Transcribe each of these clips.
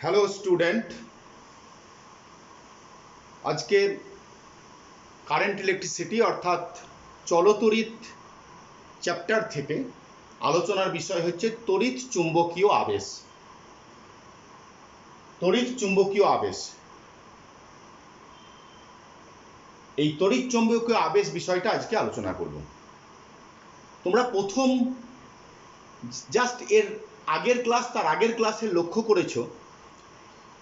Hello student, আজকে current electricity অর্থাৎ চলতড়িৎ chapter থেকে আলোচনার বিষয় হচ্ছে তড়িৎ চুম্বকীয় আবেশ। তড়িৎ চুম্বকীয় আবেশ, এই তড়িৎ চুম্বকীয় আবেশ বিষয়টা আজকে আলোচনা করব। তোমরা প্রথম জাস্ট এর আগের ক্লাস তার আগের ক্লাসে লক্ষ্য করেছো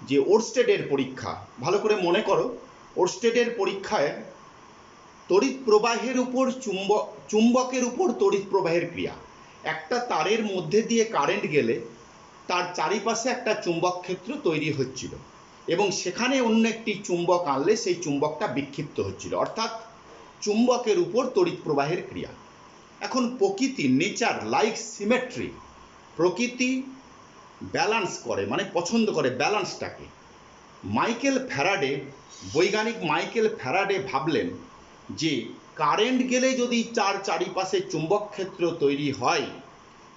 যে ওরস্টেডের পরীক্ষা, ভালো করে মনে করো, ওরস্টেডের পরীক্ষায় তড়িৎ প্রবাহের উপর চুম্বকের উপর তড়িৎ প্রবাহের ক্রিয়া। একটা তারের মধ্যে দিয়ে কারেন্ট গেলে তার চারিপাশে একটা চুম্বক ক্ষেত্র তৈরি হচ্ছিল এবং সেখানে অন্য একটি চুম্বক আনলে সেই চুম্বকটা বিক্ষিপ্ত হচ্ছিল, অর্থাৎ চুম্বকের উপর তড়িৎ প্রবাহের ক্রিয়া। এখন প্রকৃতি, নেচার লাইক সিমেট্রি, প্রকৃতি ব্যালেন্স করে, মানে পছন্দ করে ব্যালেন্সটাকে। মাইকেল ফ্যারাডে, বৈজ্ঞানিক মাইকেল ফ্যারাডে ভাবলেন যে কারেন্ট গেলে যদি তার চারিপাশে চুম্বক ক্ষেত্র তৈরি হয়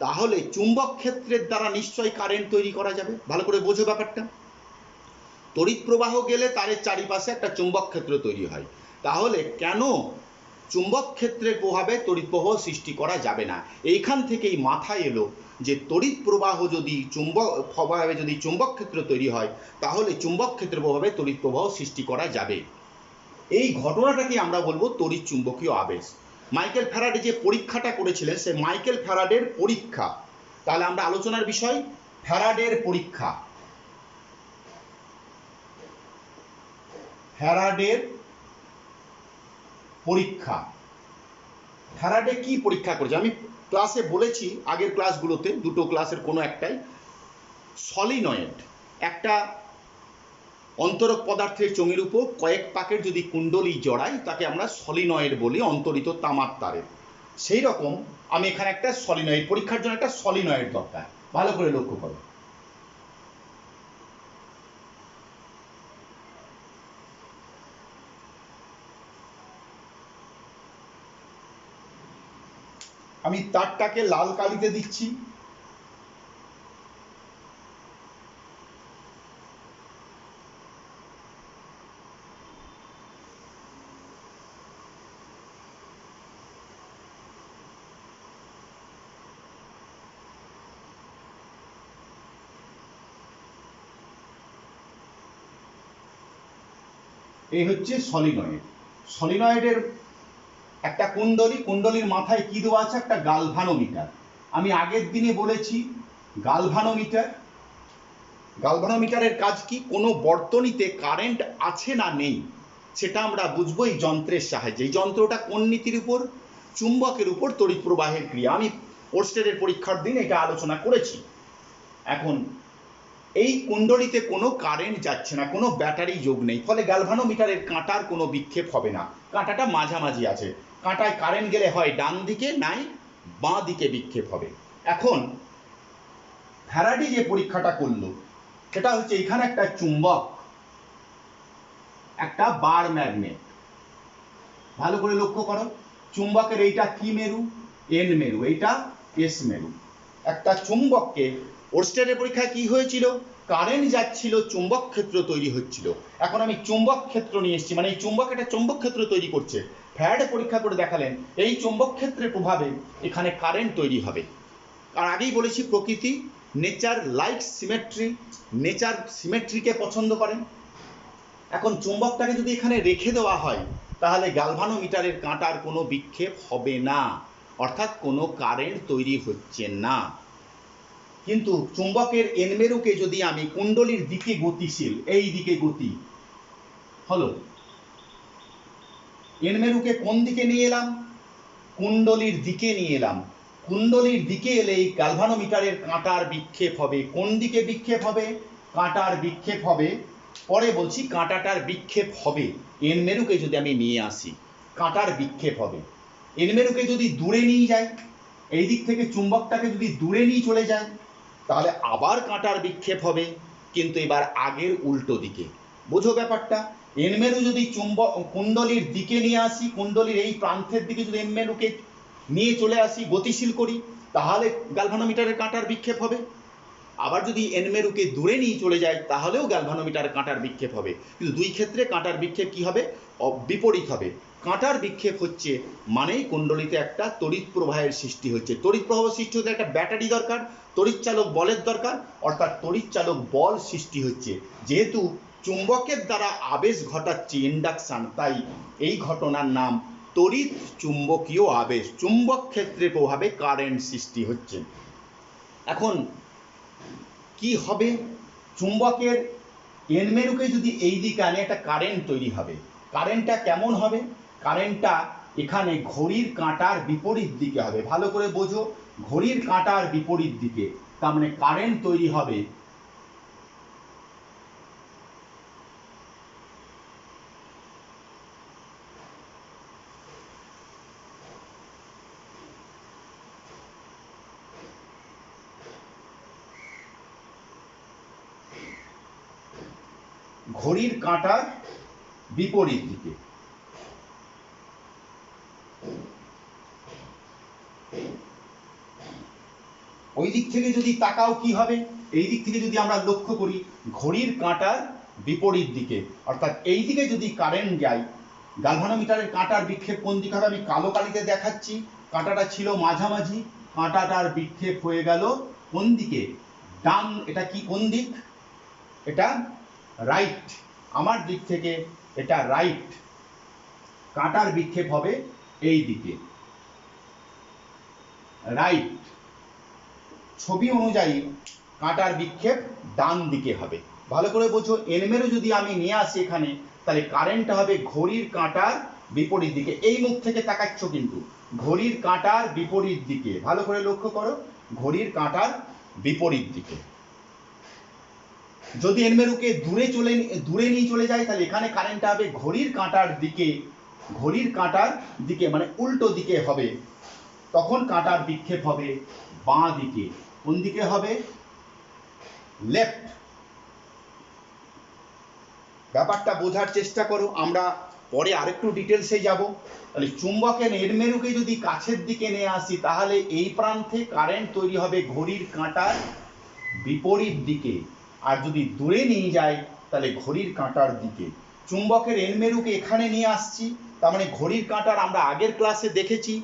তাহলে চুম্বক ক্ষেত্রের দ্বারা নিশ্চয়ই কারেন্ট তৈরি করা যাবে। ভালো করে বোঝো ব্যাপারটা। তড়িৎ প্রবাহ গেলে তারের চারিপাশে একটা চুম্বক ক্ষেত্র তৈরি হয়, তাহলে কেন চুম্বক ক্ষেত্রের প্রভাবে তড়িৎ প্রবাহ সৃষ্টি করা যাবে না? এইখান থেকেই মাথায় এলো যে তড়িৎ প্রবাহ যদি চুম্বক ক্ষেত্র তৈরি হয় তাহলে চুম্বক ক্ষেত্রের প্রভাবে তড়িৎ প্রবাহ সৃষ্টি করা যাবে। এই ঘটনাটাকে আমরা বলবো তড়িৎ চুম্বকীয় আবেশ। মাইকেল ফ্যারাডে যে পরীক্ষাটা করেছিলেন সে মাইকেল ফ্যারাডের পরীক্ষা। তাহলে আমরা আলোচনার বিষয় ফ্যারাডের পরীক্ষা। ফ্যারাডের পরীক্ষা, ফ্যারাডে কি পরীক্ষা করেছে? আমি ক্লাসে বলেছি, আগের ক্লাসগুলোতে, দুটো ক্লাসের কোনো একটাই, সলিনয়েড, একটা অন্তরক পদার্থের চোঙের উপর কয়েক পাকের যদি কুণ্ডলী জড়াই তাকে আমরা সলিনয়েড বলি, অন্তরিত তামার তারের। সেই রকম আমি এখানে একটা সলিনয়েড পরীক্ষার জন্য একটা সলিনয়েড দরকার। ভালো করে লক্ষ্য করো। আমি তারটাকে লাল কালিতে দিচ্ছি। এই হচ্ছে সলিনয়েড। সলিনয়েডের একটা কুণ্ডলী, কুণ্ডলীর মাথায় কি দেওয়া আছে? একটা গালভানোমিটার। আমি আগের দিনে বলেছি গালভানোমিটার, গালভানোমিটারের কাজ কি? কোনো বর্তনীতে কারেন্ট আছে না নেই সেটা আমরা বুঝবো এই যন্ত্রের সাহায্যে। এই যন্ত্রটা কোন নীতির উপর? চুম্বকের উপর তড়িৎ প্রবাহের ক্রিয়া। আমি ওরস্টেডের পরীক্ষার দিন এটা আলোচনা করেছি। এখন এই কুণ্ডলীতে কোনো কারেন্ট যাচ্ছে না, কোনো ব্যাটারি যোগ নেই, ফলে গ্যালভানোমিটারের কাঁটার কোনো বিক্ষেপ হবে না। কাঁটাটা মাঝামাঝি আছে, কাঁটায় কারেন্ট গেলে হয় ডান দিকে, নাই বাঁ দিকে বিক্ষেপ হবে। এখন ফ্যারাডে যে পরীক্ষাটা করলো সেটা হচ্ছে এখানে একটা চুম্বক, একটা বার ম্যাগনেট। ভালো করে লক্ষ্য করো, চুম্বকের এইটা কি মেরু? এন মেরু, এইটা এস মেরু। একটা চুম্বককে, ওরস্টেডের পরীক্ষায় কি হয়েছিল? কারেন্ট যাচ্ছিল, চুম্বক ক্ষেত্র তৈরি হচ্ছিল। এখন আমি চুম্বক ক্ষেত্র নিয়ে এসেছি, মানে এই চুম্বক একটা চুম্বক ক্ষেত্র তৈরি করছে। ফ্যারাডে পরীক্ষা করে দেখালেন এই চুম্বক ক্ষেত্রের প্রভাবে এখানে কারেন্ট তৈরি হবে। আর আগেই বলেছি প্রকৃতি, নেচার লাইক সিমেট্রি, নেচার সিমেট্রিকে পছন্দ করেন। এখন চুম্বকটাকে যদি এখানে রেখে দেওয়া হয় তাহলে গ্যালভানোমিটারের কাঁটার কোনো বিক্ষেপ হবে না, অর্থাৎ কোনো কারেন্ট তৈরি হচ্ছে না। কিন্তু চুম্বকের এন মেরুকে যদি আমি কুণ্ডলীর দিকে গতিশীল, এই দিকে গতি হলো, এন মেরুকে কোন দিকে নিয়ে এলাম? কুণ্ডলীর দিকে নিয়ে এলাম। কুণ্ডলীর দিকে এলেই গ্যালভানোমিটারের কাঁটার বিক্ষেপ হবে। কোন দিকে বিক্ষেপ হবে? কাঁটার বিক্ষেপ হবে। পরে বলছি কাঁটাটার বিক্ষেপ হবে। এন মেরুকে যদি আমি নিয়ে আসি কাঁটার বিক্ষেপ হবে। এন মেরুকে যদি দূরে নিয়ে যাই, এই দিক থেকে চুম্বকটাকে যদি দূরে নিয়ে চলে যায় তাহলে আবার কাঁটার বিক্ষেপ হবে, কিন্তু এবার আগের উল্টো দিকে। বোঝো ব্যাপারটা? এন মেরু যদি চুম্বক কুণ্ডলীর দিকে নিয়ে আসি, কুণ্ডলীর এই প্রান্তের দিকে যদি এন মেরুকে নিয়ে চলে আসি, গতিশীল করি, তাহলে গ্যালভানোমিটারের কাঁটার বিক্ষেপ হবে। আবার যদি এন মেরুকে দূরে নিয়ে চলে যায় তাহলেও গ্যালভানোমিটার কাঁটার বিক্ষেপ হবে, কিন্তু দুই ক্ষেত্রে কাঁটার বিক্ষেপ কি হবে? বিপরীত হবে। কাঁটার বিক্ষেপ হচ্ছে মানেই কুণ্ডলিতে একটা তড়িৎ প্রবাহের সৃষ্টি হচ্ছে। তড়িৎ প্রবাহ সৃষ্টি হতে একটা ব্যাটারি দরকার, তড়িৎচালক বলের দরকার, অর্থাৎ তড়িৎচালক বল সৃষ্টি হচ্ছে। যেহেতু চুম্বকের দ্বারা আবেশ ঘটাচ্ছে ইন্ডাকশন, তাই এই ঘটনার নাম তড়িৎ চুম্বকীয় আবেশ। চুম্বক ক্ষেত্রের প্রভাবে কারেন্ট সৃষ্টি হচ্ছে। এখন কি হবে? চুম্বকের এন মেরুকে যদি এই দিকে আনে একটা কারেন্ট তৈরি হবে। কারেন্টটা কেমন হবে? কারেন্টটা এখানে ঘড়ির কাঁটার বিপরীত দিকে হবে। ভালো করে বোঝো, ঘড়ির কাঁটার বিপরীত দিকে, তার মানে কারেন্ট তৈরি হবে ঘড়ির কাঁটার বিপরীত দিকে। ওই দিক থেকে যদি তাকাও কি হবে? এই দিক থেকে যদি আমরা লক্ষ্য করি, ঘড়ির কাঁটার বিপরীত দিকে, অর্থাৎ এই দিকে যদি কারেন্ট যায়, গ্যালভানোমিটারের কাঁটার বিক্ষেপ কোন দিকে হবে? আমি কালো কালিতে দেখাচ্ছি। কাঁটাটা ছিল মাঝামাঝি, কাঁটাটার বিক্ষেপ হয়ে গেল কোন দিকে? ডান। এটা কি কোন দিক? এটা রাইট। আমার দিক থেকে এটা রাইট। কাঁটার বিক্ষেপ হবে এই দিকে, রাইট। ছবি অনুযায়ী কাঁটার বিক্ষেপ ডান দিকে হবে। ভালো করে বোঝো, এন মেরু যদি আমি নিয়ে আসি এখানে, তাহলে কারেন্টটা হবে ঘড়ির কাঁটার বিপরীত দিকে। এই মুখ থেকে তাকাচ্ছ কিন্তু, ঘড়ির কাঁটার বিপরীত দিকে। ভালো করে লক্ষ্য করো, ঘড়ির কাঁটার বিপরীত দিকে। যদি এন মেরুকে দূরে নিয়ে চলে যায়, তাহলে এখানে কারেন্টটা হবে ঘড়ির কাঁটার দিকে। ঘড়ির কাঁটার দিকে মানে উল্টো দিকে হবে। তখন কাঁটার বিক্ষেপ হবে বাঁ দিকে। কোন দিকে হবে? লেফট। ব্যাপারটা বোঝার চেষ্টা করো, আমরা পরে আরেকটু ডিটেলসে যাব। তাহলে চুম্বকের এন মেরুকে যদি কাছের দিকে নিয়ে আসি, তাহলে এই প্রান্তে কারেন্ট তৈরি হবে ঘড়ির কাঁটার বিপরীত দিকে, আর যদি দূরে নিয়ে যায় তাহলে ঘড়ির কাঁটার দিকে। চুম্বকের এন মেরুকে এখানে নিয়ে আসছি, তার মানে ঘড়ির কাঁটার আমরা আগের ক্লাসে দেখেছি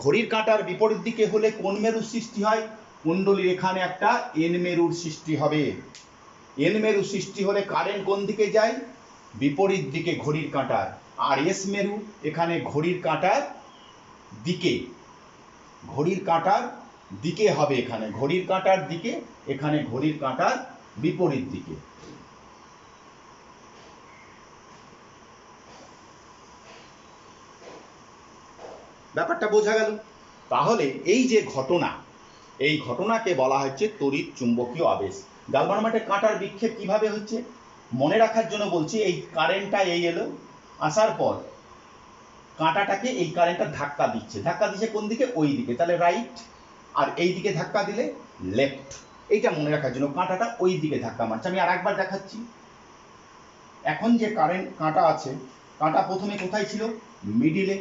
ঘড়ির কাঁটার বিপরীত দিকে হলে কোন মেরুর সৃষ্টি হয়? কুণ্ডলীর এখানে একটা এন মেরুর সৃষ্টি হবে। এন মেরু সৃষ্টি হলে কারেন্ট কোন দিকে যায়? বিপরীত দিকে ঘড়ির কাঁটার। আর এস মেরু এখানে ঘড়ির কাঁটার দিকে, ঘড়ির কাঁটার দিকে হবে। এখানে ঘড়ির কাঁটার দিকে, এখানে ঘড়ির কাঁটার বিপরীত দিকে। ব্যাপারটা বোঝা গেল? তাহলে এই যে ঘটনা, এই ঘটনাকে বলা হচ্ছে তড়িৎ চুম্বকীয় আবেশ। গ্যালভানোমিটারের কাঁটার বিক্ষেপ কিভাবে হচ্ছে মনে রাখার জন্য বলছি। এই কারেন্টটা এই এলো, আসার পর কাঁটাটাকে এই কারেন্টটা ধাক্কা দিচ্ছে। ধাক্কা দিচ্ছে কোন দিকে? ওই দিকে, তাহলে রাইট। আর এই দিকে ধাক্কা দিলে লেফট। এইটা মনে রাখার জন্য কাঁটাটা ওই দিকে ধাক্কা মারছে। আমি আর একবার দেখাচ্ছি। এখন যে কাঁটা আছে, কাঁটা প্রথমে কোথায় ছিল? মিডিলে।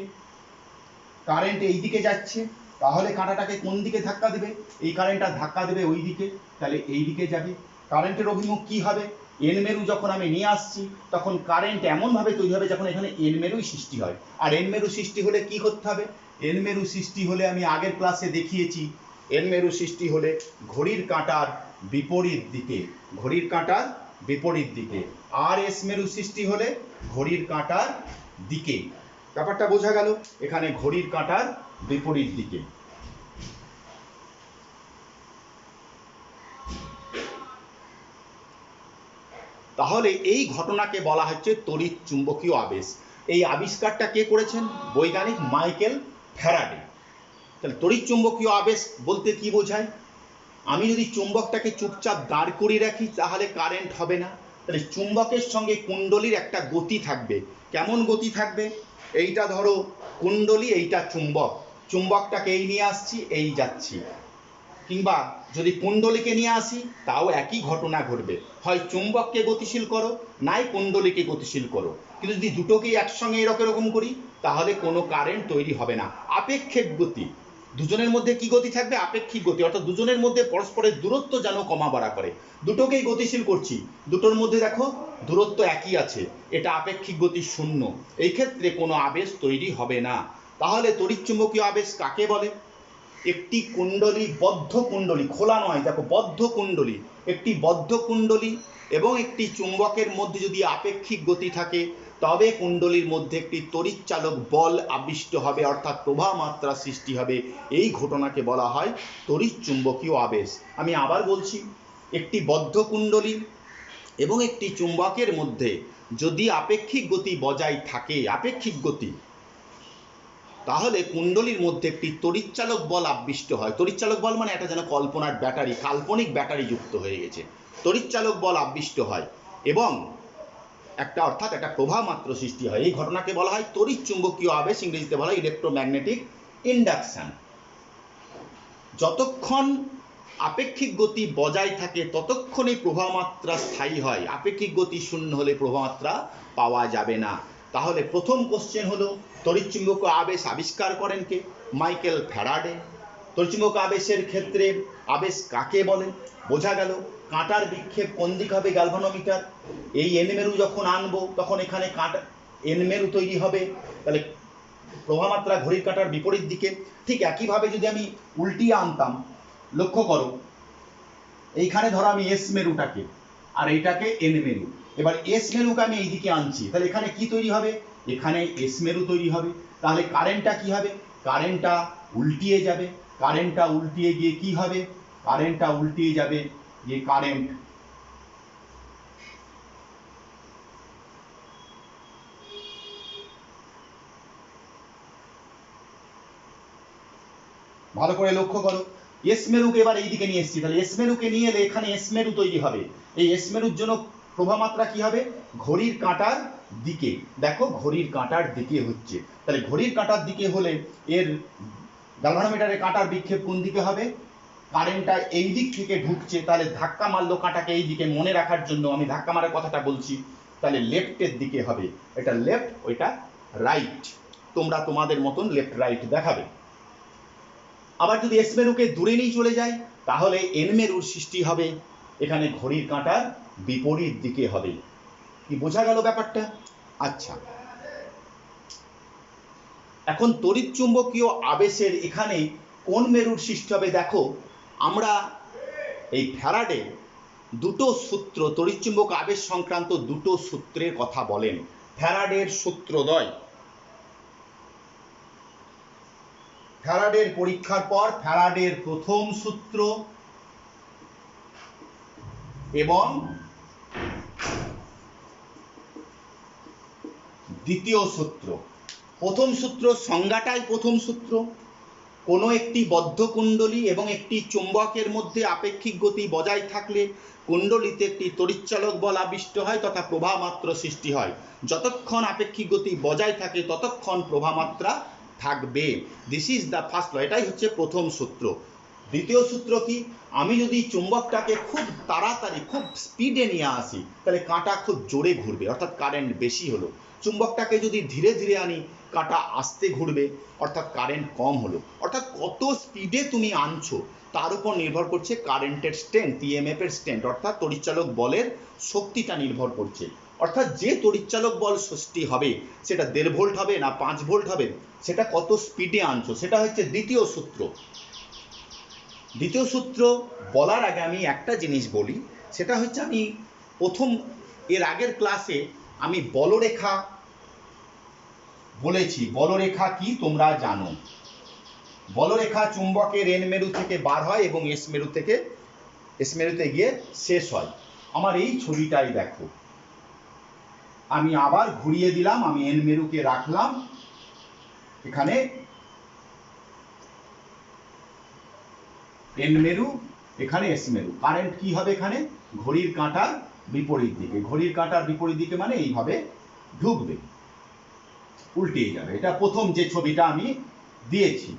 কারেন্ট এই দিকে যাচ্ছে, তাহলে কাঁটাটাকে কোন দিকে ধাক্কা দেবে? এই কারেন্টটা ধাক্কা দেবে ওই দিকে, তাহলে এই দিকে যাবে। কারেন্টের অভিমুখ কি হবে? এন মেরু যখন আমি নিয়ে আসছি, তখন কারেন্ট এমনভাবে তৈরি হবে যখন এখানে এন মেরুই সৃষ্টি হয়। আর এন মেরু সৃষ্টি হলে কি করতে হবে? এন মেরু সৃষ্টি হলে আমি আগের ক্লাসে দেখিয়েছি, এন মেরু সৃষ্টি হলে ঘড়ির কাঁটার বিপরীত দিকে, ঘড়ির কাঁটার বিপরীত দিকে। আর এস মেরু সৃষ্টি হলে ঘড়ির কাঁটার দিকে। ব্যাপারটা বোঝা গেল? এখানে ঘড়ির কাঁটার বিপরীত দিকে। তাহলে এই ঘটনাকে বলা হচ্ছে তড়িৎ চুম্বকীয় আবেশ। এই আবিষ্কারটা কে করেছেন? বৈজ্ঞানিক মাইকেল ফ্যারাডে। তাহলে তড়িৎ চুম্বকীয় আবেশ বলতে কি বোঝায়? আমি যদি চুম্বকটাকে চুপচাপ দাঁড় করিয়ে রাখি তাহলে কারেন্ট হবে না। তাহলে চুম্বকের সঙ্গে কুণ্ডলীর একটা গতি থাকবে। কেমন গতি থাকবে? এইটা ধরো কুণ্ডলী, এইটা চুম্বক। চুম্বকটাকে এই নিয়ে আসছি, এই যাচ্ছি। কিংবা যদি কুণ্ডলীকে নিয়ে আসি, তাও একই ঘটনা ঘটবে। হয় চুম্বককে গতিশীল করো, নাই কুণ্ডলীকে গতিশীল করো। কিন্তু যদি দুটোকেই একসঙ্গে এরকম করি, তাহলে কোনো কারেন্ট তৈরি হবে না। আপেক্ষিক গতি, দুজনের মধ্যে কি গতি থাকবে? আপেক্ষিক গতি, অর্থাৎ দুজনের মধ্যে পরস্পরের দূরত্ব যেন কমা বাড়া করে। দুটোকেই গতিশীল করছি, দুটোর মধ্যে দেখো দূরত্ব একই আছে, এটা আপেক্ষিক গতি শূন্য, এই ক্ষেত্রে কোনো আবেশ তৈরি হবে না। তাহলে তড়িৎচুম্বকীয় আবেশ কাকে বলে? একটি কুণ্ডলী, বদ্ধ কুণ্ডলী, খোলা নয়, দেখো বদ্ধ কুণ্ডলী, একটি বদ্ধ কুণ্ডলী এবং একটি চুম্বকের মধ্যে যদি আপেক্ষিক গতি থাকে তবে কুণ্ডলীর মধ্যে একটি তড়িৎচালক বল আবিষ্ট হবে, অর্থাৎ প্রবাহ মাত্রা সৃষ্টি হবে। এই ঘটনাকে বলা হয় তড়িৎচুম্বকীয় আবেশ। আমি আবার বলছি, একটি বদ্ধ কুণ্ডলী এবং একটি চুম্বকের মধ্যে যদি আপেক্ষিক গতি বজায় থাকে, আপেক্ষিক গতি, তাহলে কুণ্ডলীর মধ্যে একটি তড়িৎচালক বল আবিষ্ট হয়। তড়িৎচালক বল মানে এটা যেন কল্পনার ব্যাটারি, কাল্পনিক ব্যাটারি যুক্ত হয়ে গেছে, তড়িৎচালক বল আবিষ্ট হয় এবং একটা, অর্থাৎ একটা প্রবাহ মাত্র সৃষ্টি হয়। এই ঘটনাকে বলা হয় তড়িৎচুম্বকীয় আবেশ, ইংরেজিতে বলা হয় ইলেকট্রোম্যাগনেটিক ইন্ডাকশন। যতক্ষণ আপেক্ষিক গতি বজায় থাকে ততক্ষণই প্রবাহ মাত্রা স্থায়ী হয়, আপেক্ষিক গতি শূন্য হলে প্রবাহ মাত্রা পাওয়া যাবে না। তাহলে প্রথম কোশ্চেন হলো তড়িৎচুম্বকীয় আবেশ আবিষ্কার করেন কে? Michael Faraday. তড়িৎচুম্বকীয় আবেশের ক্ষেত্রে আবেশ কাকে বলে? বোঝা গেল। কাঁটার বিক্ষেপ কোন দিক হবে? গ্যালভানোমিটার। এই এন মেরু যখন আনবো তখন এখানে কাঁটা এন মেরু তৈরি হবে, তাহলে প্রবাহ মাত্রা ঘড়ির কাঁটার বিপরীত দিকে। ঠিক একইভাবে যদি আমি উল্টিয়ে আনতাম, লক্ষ্য করো এইখানে ধরো আমি এস মেরুটাকে আর এইটাকে এন মেরু, এবার এস মেরুকে আমি এইদিকে আনছি, তাহলে এখানে কি তৈরি হবে? এখানে এস মেরু তৈরি হবে। তাহলে কারেন্টটা কি হবে? কারেন্টটা উল্টিয়ে যাবে, কারেন্টটা উল্টিয়ে গিয়ে কি হবে? কারেন্টটা উল্টিয়ে যাবে যে কারেন্ট ভালো করে লক্ষ্য করো, এস মেরুকে এবার এইদিকে নিয়ে এসছি, তাহলে এস মেরুকে নিয়ে এলে এখানে এস মেরু তৈরি হবে। এই এস মেরুর জন্য প্রবাহ মাত্রা কি হবে? ঘড়ির কাঁটার দিকে। দেখো ঘড়ির কাঁটার দিকে হচ্ছে, তাহলে ঘড়ির কাঁটার দিকে হলে এর গ্যালভানোমিটারের কাঁটার বিক্ষেপ কোন দিকে হবে? কারেন্টটা এই দিক থেকে ঢুকছে, তাহলে ধাক্কা মারলো কাঁটাকে এই দিকে, মনে রাখার জন্য আমি ধাক্কা মারার কথাটা বলছি, তাহলে লেফটের দিকে হবে। এটা লেফট, ওইটা রাইট, তোমরা তোমাদের মতন লেফট রাইট দেখাবে। আবার যদি এস মেরুকে দূরে নিয়ে চলে যায় তাহলে এন মেরুর সৃষ্টি হবে এখানে ঘড়ির কাঁটার বিপরীত দিকে হবে। কি বোঝা গেল ব্যাপারটা? আচ্ছা, এখন তড়িৎচুম্বকীয় আবেশের এখানে কোন মেরুর সৃষ্টি হবে? দেখো আমরা এই ফ্যারাডে দুটো সূত্র, তড়িৎচুম্বক আবেশ সংক্রান্ত দুটো সূত্রের কথা বলেন। ফ্যারাডের সূত্রদ্বয়, ফ্যারাডের পরীক্ষার পর ফ্যারাডের প্রথম সূত্র এবং দ্বিতীয় সূত্র। প্রথম সূত্র সংজ্ঞাটাই প্রথম সূত্র। কোনো একটি বদ্ধ কুণ্ডলী এবং একটি চুম্বকের মধ্যে আপেক্ষিক গতি বজায় থাকলে কুণ্ডলীতে একটি তড়িৎচালক বল আবিষ্ট হয় তথা প্রবাহ মাত্রা সৃষ্টি হয়। যতক্ষণ আপেক্ষিক গতি বজায় থাকে ততক্ষণ প্রবাহ মাত্রা থাকবে। This is the first law, এটাই হচ্ছে প্রথম সূত্র। দ্বিতীয় সূত্র কি? আমি যদি চুম্বকটাকে খুব তাড়াতাড়ি, খুব স্পিডে নিয়ে আসি তাহলে কাঁটা খুব জোরে ঘুরবে, অর্থাৎ কারেন্ট বেশি হলো। চুম্বকটাকে যদি ধীরে ধীরে আনি কাঁটা আস্তে ঘুরবে, অর্থাৎ কারেন্ট কম হলো। অর্থাৎ কত স্পিডে তুমি আনছো তার উপর নির্ভর করছে কারেন্টের স্ট্রেংথ, ইএমএফ এর স্ট্রেংথ, অর্থাৎ তড়িৎচালক বলের শক্তিটা নির্ভর করছে। অর্থাৎ যে তড়িৎচালক বল সৃষ্টি হবে সেটা 1.5 ভোল্ট হবে না 5 ভোল্ট হবে, সেটা কত স্পিডে আনছো, সেটা হচ্ছে দ্বিতীয় সূত্র। দ্বিতীয় সূত্র বলার আগে আমি একটা জিনিস বলি, সেটা হচ্ছে আমি প্রথম এর আগের ক্লাসে আমি বলরেখা বলেছি। বলরেখা কি তোমরা জানো? বলরেখা চুম্বকের এন মেরু থেকে বার হয় এবং এস মেরুতে গিয়ে শেষ হয়। আমার এই ছবিটাই দেখো, আমি আবার ঘুরিয়ে দিলাম, আমি এন মেরুকে রাখলাম এখানে, এন মেরু এখানে এস মেরু। কারেন্ট কি হবে? এখানে ঘড়ির কাঁটার বিপরীত দিকে। ঘড়ির কাঁটার বিপরীত দিকে মানে এইভাবে ঢুকবে, উল্টিয়ে যাবে। এটা প্রথম যে ছবিটা আমি দিয়েছি।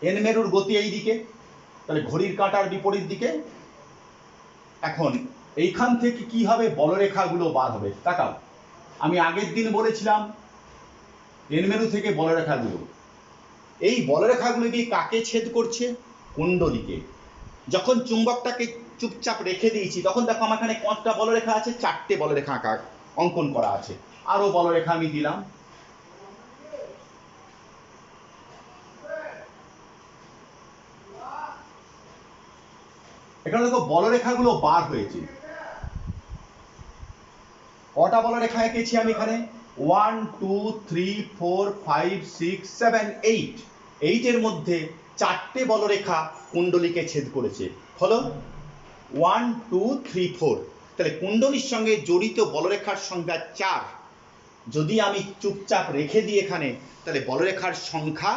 এন মেরুর গতি এই দিকে, তাহলে ঘড়ির কাঁটার বিপরীত দিকে। এখন এইখান থেকে কি হবে, বলরেখাগুলো বার হবে। তাকাও, আমি আগের দিন বলেছিলাম এন মেরু থেকে বলরেখাগুলো, এই বলরেখাগুলো গিয়ে কাকে ছেদ করছে, কুণ্ডলীকে। যখন চুম্বকটাকে চুপচাপ রেখে দিয়েছি তখন দেখো আমার এখানে কতটা বলরেখা আছে, 4টে বলরেখা আঁকা অঙ্কন করা আছে। আরো বলরেখা আমি দিলাম। এখানে দেখো বলরেখাগুলো বার হয়েছে। কটা বলরেখা এঁকেছি আমি এখানে, 1 2 3 4 5 6 7 8। 8 মধ্যে 4টে বলরেখা কুণ্ডলীকে ছেদ করেছে। হলো 1 2 3 4। তাহলে কুণ্ডলীর সঙ্গে জড়িত বলরেখার সংখ্যা 4। যদি আমি চুপচাপ রেখে দিই এখানে, তাহলে বলরেখার সংখ্যা,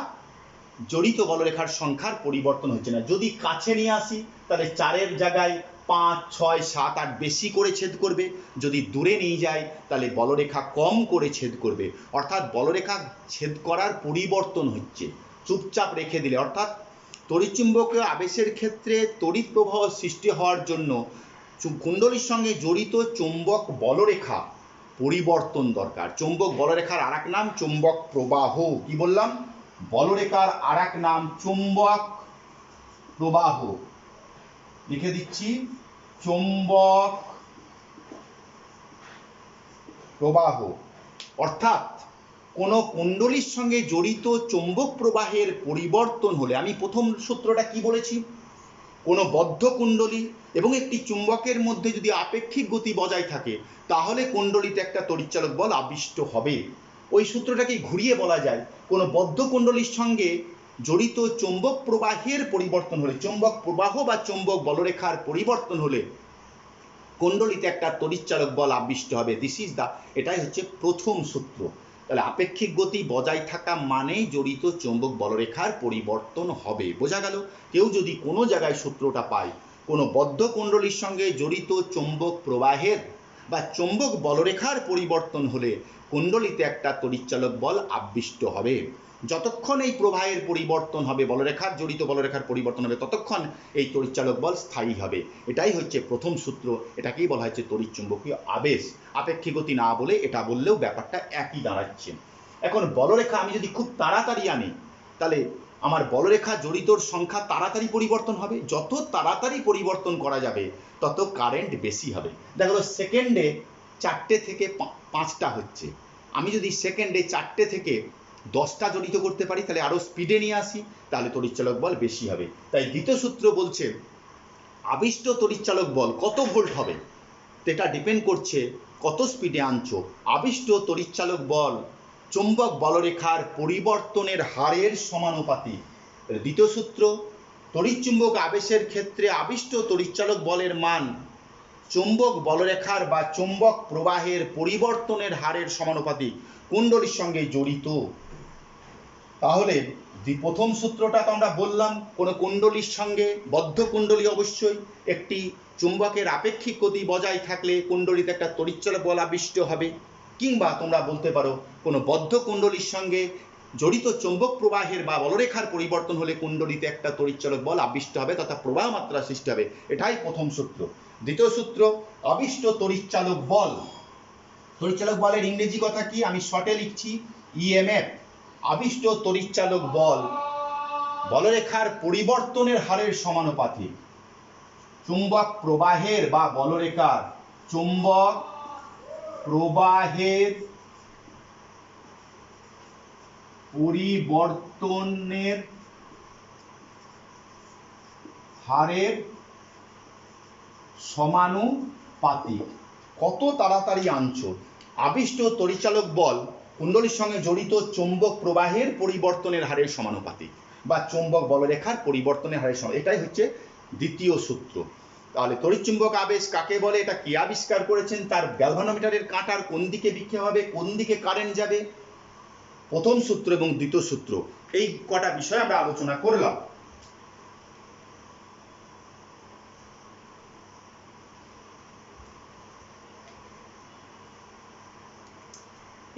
জড়িত বলরেখার সংখ্যার পরিবর্তন হচ্ছে না। যদি কাছে নিয়ে আসি তাহলে 4-এর জায়গায় 5 6 7 8 বেশি করে ছেদ করবে। যদি দূরে নিয়ে যাই তাহলে বলরেখা কম করে ছেদ করবে। অর্থাৎ বলরেখা ছেদ করার পরিবর্তন হচ্ছে চুপচাপ রেখে দিলে। অর্থাৎ তড়িৎচুম্বকীয় আবেশের ক্ষেত্রে তড়িৎ প্রবাহ সৃষ্টি হওয়ার জন্য কুণ্ডলীর সঙ্গে জড়িত চুম্বক বলরেখা পরিবর্তন দরকার। চুম্বক বলরেখার আরেক নাম চুম্বক প্রবাহ। কি বললাম, বলরেখার আরেক নাম চুম্বক প্রবাহ। লিখে দিচ্ছি, চুম্বক প্রবাহ। অর্থাৎ কোন কুণ্ডলীর সঙ্গে জড়িত চুম্বক প্রবাহের পরিবর্তন হলে, আমি প্রথম সূত্রটা কি বলেছি, কোনো বদ্ধ কুণ্ডলী এবং একটি চুম্বকের মধ্যে যদি আপেক্ষিক গতি বজায় থাকে তাহলে কুণ্ডলীতে একটা তড়িৎচালক বল আবিষ্ট হবে। ওই সূত্রটাকে ঘুরিয়ে বলা যায়, কোনো বদ্ধ কুণ্ডলীর সঙ্গে জড়িত চুম্বক প্রবাহের পরিবর্তন হলে, চুম্বক প্রবাহ বা চুম্বক বলরেখার পরিবর্তন হলে কুণ্ডলীতে একটা তড়িৎচালক বল আবিষ্ট হবে। এটাই হচ্ছে প্রথম সূত্র। তাহলে আপেক্ষিক গতি বজায় থাকা মানেই জড়িত চুম্বক বলরেখার পরিবর্তন হবে। বোঝা গেল? কেউ যদি কোনো জায়গায় সূত্রটা পায়, কোনো বদ্ধ কুণ্ডলীর সঙ্গে জড়িত চুম্বক প্রবাহের বা চুম্বক বলরেখার পরিবর্তন হলে কুণ্ডলীতে একটা তড়িৎচালক বল আবিষ্ট হবে। যতক্ষণ এই প্রবাহের পরিবর্তন হবে, বলরেখার জড়িত বলরেখার পরিবর্তন হবে, ততক্ষণ এই তড়িৎচালক বল স্থায়ী হবে। এটাই হচ্ছে প্রথম সূত্র। এটাকেই বলা হচ্ছে তড়িৎচুম্বকীয় আবেশ। আপেক্ষিক গতি না বলে এটা বললেও ব্যাপারটা একই দাঁড়াচ্ছে। এখন বলরেখা আমি যদি খুব তাড়াতাড়ি আনি তাহলে আমার বলরেখা জড়িতর সংখ্যা তাড়াতাড়ি পরিবর্তন হবে। যত তাড়াতাড়ি পরিবর্তন করা যাবে তত কারেন্ট বেশি হবে। দেখো সেকেন্ডে 4টে থেকে 5টা হচ্ছে, আমি যদি সেকেন্ডে 4টে থেকে 10টা জড়িত করতে পারি তাহলে আরো স্পিডে নিয়ে আসি, তাহলে তড়িৎচালক বল বেশি হবে। তাই দ্বিতীয় সূত্র বলছে আবিষ্ট তড়িৎচালক বল কত ভোল্ট হবে, এটা ডিপেন্ড করছে কত স্পিডে আনছো। আবিষ্ট তড়িৎচালক বল চুম্বক বলরেখার পরিবর্তনের হারের সমানুপাতিক। দ্বিতীয় সূত্র, তড়িৎচুম্বক আবেশের ক্ষেত্রে আবিষ্ট তড়িৎচালক বলের মান চুম্বক বলরেখার বা চুম্বক প্রবাহের পরিবর্তনের হারের সমানুপাতিক কুণ্ডলীর সঙ্গে জড়িত। তাহলে প্রথম সূত্রটা তো আমরা বললাম, কোনো কুণ্ডলীর সঙ্গে, বদ্ধ কুণ্ডলী অবশ্যই, একটি চুম্বকের আপেক্ষিক গতি বজায় থাকলে কুণ্ডলীতে একটা তড়িৎচালক বল আবিষ্ট হবে। কিংবা তোমরা বলতে পারো কোনো বদ্ধ কুণ্ডলীর সঙ্গে জড়িত চুম্বক প্রবাহের বা বলরেখার পরিবর্তন হলে কুণ্ডলীতে একটা তড়িৎচালক বল আবিষ্ট হবে তথা প্রবাহ মাত্রা সৃষ্টি হবে। এটাই প্রথম সূত্র। দ্বিতীয় সূত্র, আবিষ্ট তড়িৎচালক বল। তড়িৎচালক বলের ইংরেজি কথা কি, আমি শর্টে লিখছি ইএমএফ। আবিষ্ট তড়িৎচালক বল বলরেখার পরিবর্তনের হারের সমানুপাতিক চুম্বক প্রবাহের বা বলরেখার চুম্বক প্রবাহের পরিবর্তনের হারের সমানুপাতিক। কত তাড়াতাড়ি আনছো, আবিষ্ট তড়িৎচালক বল কুণ্ডলীর সঙ্গে জড়িত চুম্বক প্রবাহের পরিবর্তনের হারের সমানুপাতিক বা চুম্বক বলরেখার পরিবর্তনের হারের সমান। এটাই হচ্ছে দ্বিতীয় সূত্র। তাহলে তড়িৎচুম্বক আবেশ কাকে বলে, এটা কে আবিষ্কার করেছেন, তার গ্যালভানোমিটারের কাঁটার কোন দিকে বিক্ষেপ হবে, কোন দিকে কারেন্ট যাবে, প্রথম সূত্র এবং দ্বিতীয় সূত্র, এই কটা বিষয় আমরা আলোচনা করলাম।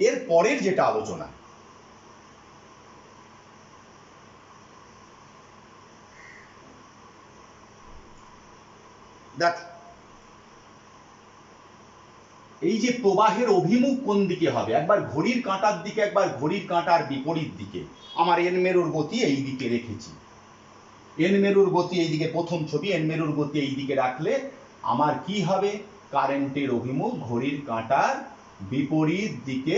এর পরের যেটা আলোচনা, দেখ, এই যে প্রবাহের অভিমুখ কোন দিকে হবে, একবার ঘড়ির কাঁটার দিকে, একবার ঘড়ির কাঁটার বিপরীত দিকে। আমার এন মেরুর গতি এই দিকে রেখেছি, এন মেরুর গতি এই দিকে, প্রথম ছবি, এন মেরুর গতি এই দিকে রাখলে আমার কি হবে, কারেন্টের অভিমুখ ঘড়ির কাঁটার বিপরীত দিকে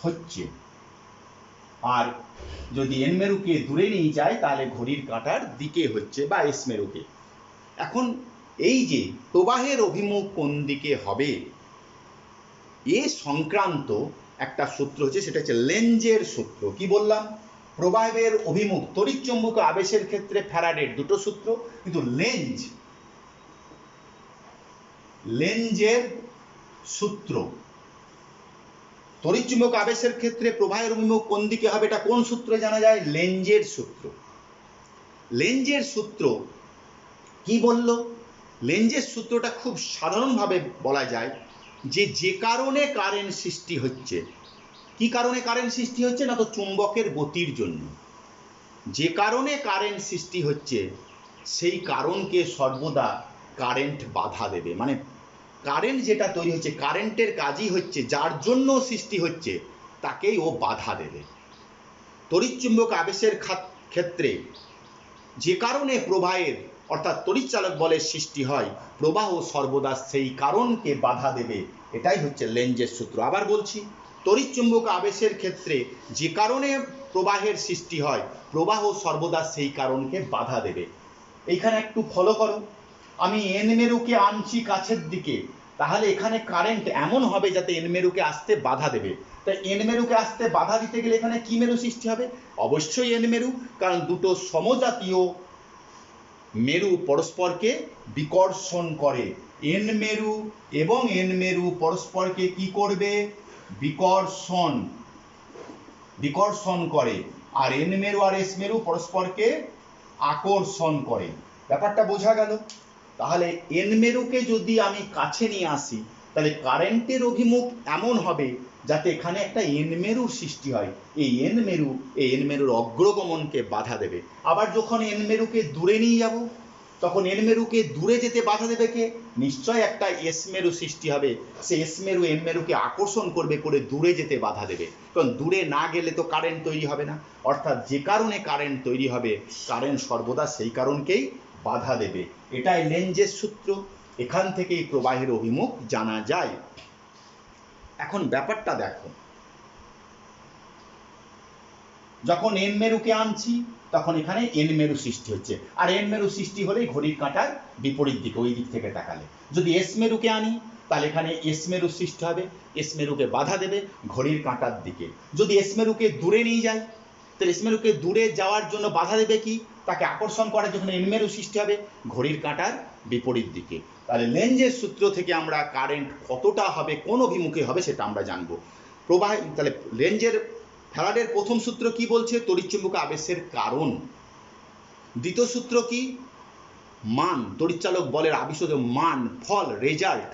হচ্ছে। আর যদি এন মেরুকে দূরে নিয়ে যায় তাহলে ঘড়ির কাঁটার দিকে হচ্ছে, বা এস মেরুকে। এখন এই যে প্রবাহের অভিমুখ কোন দিকে হবে এ সংক্রান্ত একটা সূত্র হচ্ছে, সেটা হচ্ছে লেঞ্জের সূত্র। কি বললাম, প্রবাহের অভিমুখ তড়িৎচুম্বক আবেশের ক্ষেত্রে ফ্যারাডের দুটো সূত্র, কিন্তু লেঞ্জের সূত্র তড়িৎচুম্বক আবেশের ক্ষেত্রে প্রবাহের অভিমুখ কোন দিকে হবে, এটা কোন সূত্রে জানা যায়, লেঞ্জের সূত্র। লেঞ্জের সূত্র কি বলল, লেঞ্জের সূত্রটা খুব সাধারণভাবে বলা যায় যে কারণে কারেন্ট সৃষ্টি হচ্ছে, কি কারণে কারেন্ট সৃষ্টি হচ্ছে না, তো চুম্বকের গতির জন্য। যে কারণে কারেন্ট সৃষ্টি হচ্ছে সেই কারণকে সর্বদা কারেন্ট বাধা দেবে। মানে কারেন্ট যেটা তৈরি হচ্ছে, কারেন্টের কাজই হচ্ছে যার জন্য সৃষ্টি হচ্ছে তাকেই ও বাধা দেবে। তড়িৎচুম্বক আবেশের ক্ষেত্রে যে কারণে প্রবাহের অর্থাৎ তড়িৎচালক বলের সৃষ্টি হয়, প্রবাহ সর্বদা সেই কারণকে বাধা দেবে, এটাই হচ্ছে লেঞ্জের সূত্র। আবার বলছি, তড়িৎচুম্বক আবেশের ক্ষেত্রে যে কারণে প্রবাহের সৃষ্টি হয়, প্রবাহ সর্বদা সেই কারণকে বাধা দেবে। এইখানে একটু ফলো করো, আমি এন মেরুকে আনছি কাছের দিকে, তাহলে এখানে কারেন্ট এমন হবে যাতে এন মেরুকে আসতে বাধা দেবে। তাই এন মেরুকে আসতে বাধা দিতে গেলে এখানে কি মেরু সৃষ্টি হবে, অবশ্যই এন মেরু, কারণ দুটো সমজাতীয় মেরু পরস্পরকে বিকর্ষণ করে। এন মেরু এবং এন মেরু পরস্পরকে কি করবে, বিকর্ষণ করে। আর এন মেরু আর এস মেরু পরস্পরকে আকর্ষণ করে। ব্যাপারটা বোঝা গেল? তাহলে এন মেরুকে যদি আমি কাছে নিয়ে আসি তাহলে কারেন্টের অভিমুখ এমন হবে যাতে এখানে একটা এন মেরুর সৃষ্টি হয়। এই এন মেরুর অগ্রগমনকে বাধা দেবে। আবার যখন এন মেরুকে দূরে নিয়ে যাব তখন এন মেরুকে দূরে যেতে বাধা দেবে কে, নিশ্চয় একটা এস মেরু সৃষ্টি হবে। সে এস মেরু এন মেরুকে আকর্ষণ করবে, করে দূরে যেতে বাধা দেবে। কারণ দূরে না গেলে তো কারেন্ট তৈরি হবে না। অর্থাৎ যে কারণে কারেন্ট তৈরি হবে, কারেন্ট সর্বদা সেই কারণকেই বাধা দেবে। এটাই লেঞ্জের সূত্র। এখান থেকেই প্রবাহের অভিমুখ জানা যায়। এখন ব্যাপারটা দেখো, যখন এন মেরুকে আনছি তখন এখানে এন মেরু সৃষ্টি হচ্ছে, আর এন মেরু সৃষ্টি হলেই ঘড়ির কাঁটার বিপরীত দিকে, ওই দিক থেকে তাকালে। যদি এস মেরুকে আনি তাহলে এখানে এস মেরু সৃষ্টি হবে, এস মেরুকে বাধা দেবে ঘড়ির কাঁটার দিকে। যদি এস মেরুকে দূরে নিয়ে যায় তাহলে এস মেরুকে দূরে যাওয়ার জন্য বাধা দেবে কি, তাকে আকর্ষণ করার জন্য এন মেরু সৃষ্টি হবে ঘড়ির কাঁটার বিপরীত দিকে। তাহলে লেঞ্জের সূত্র থেকে আমরা কারেন্ট কতটা হবে, কোন অভিমুখে হবে সেটা আমরা জানবো। প্রবাহ, তাহলে ফ্যারাডের প্রথম সূত্র কি বলছে, তড়িৎচুম্বক আবেশের কারণ। দ্বিতীয় সূত্র কি, মান, তড়িৎচালক বলের আবিষ্কৃত মান, ফল, রেজাল্ট।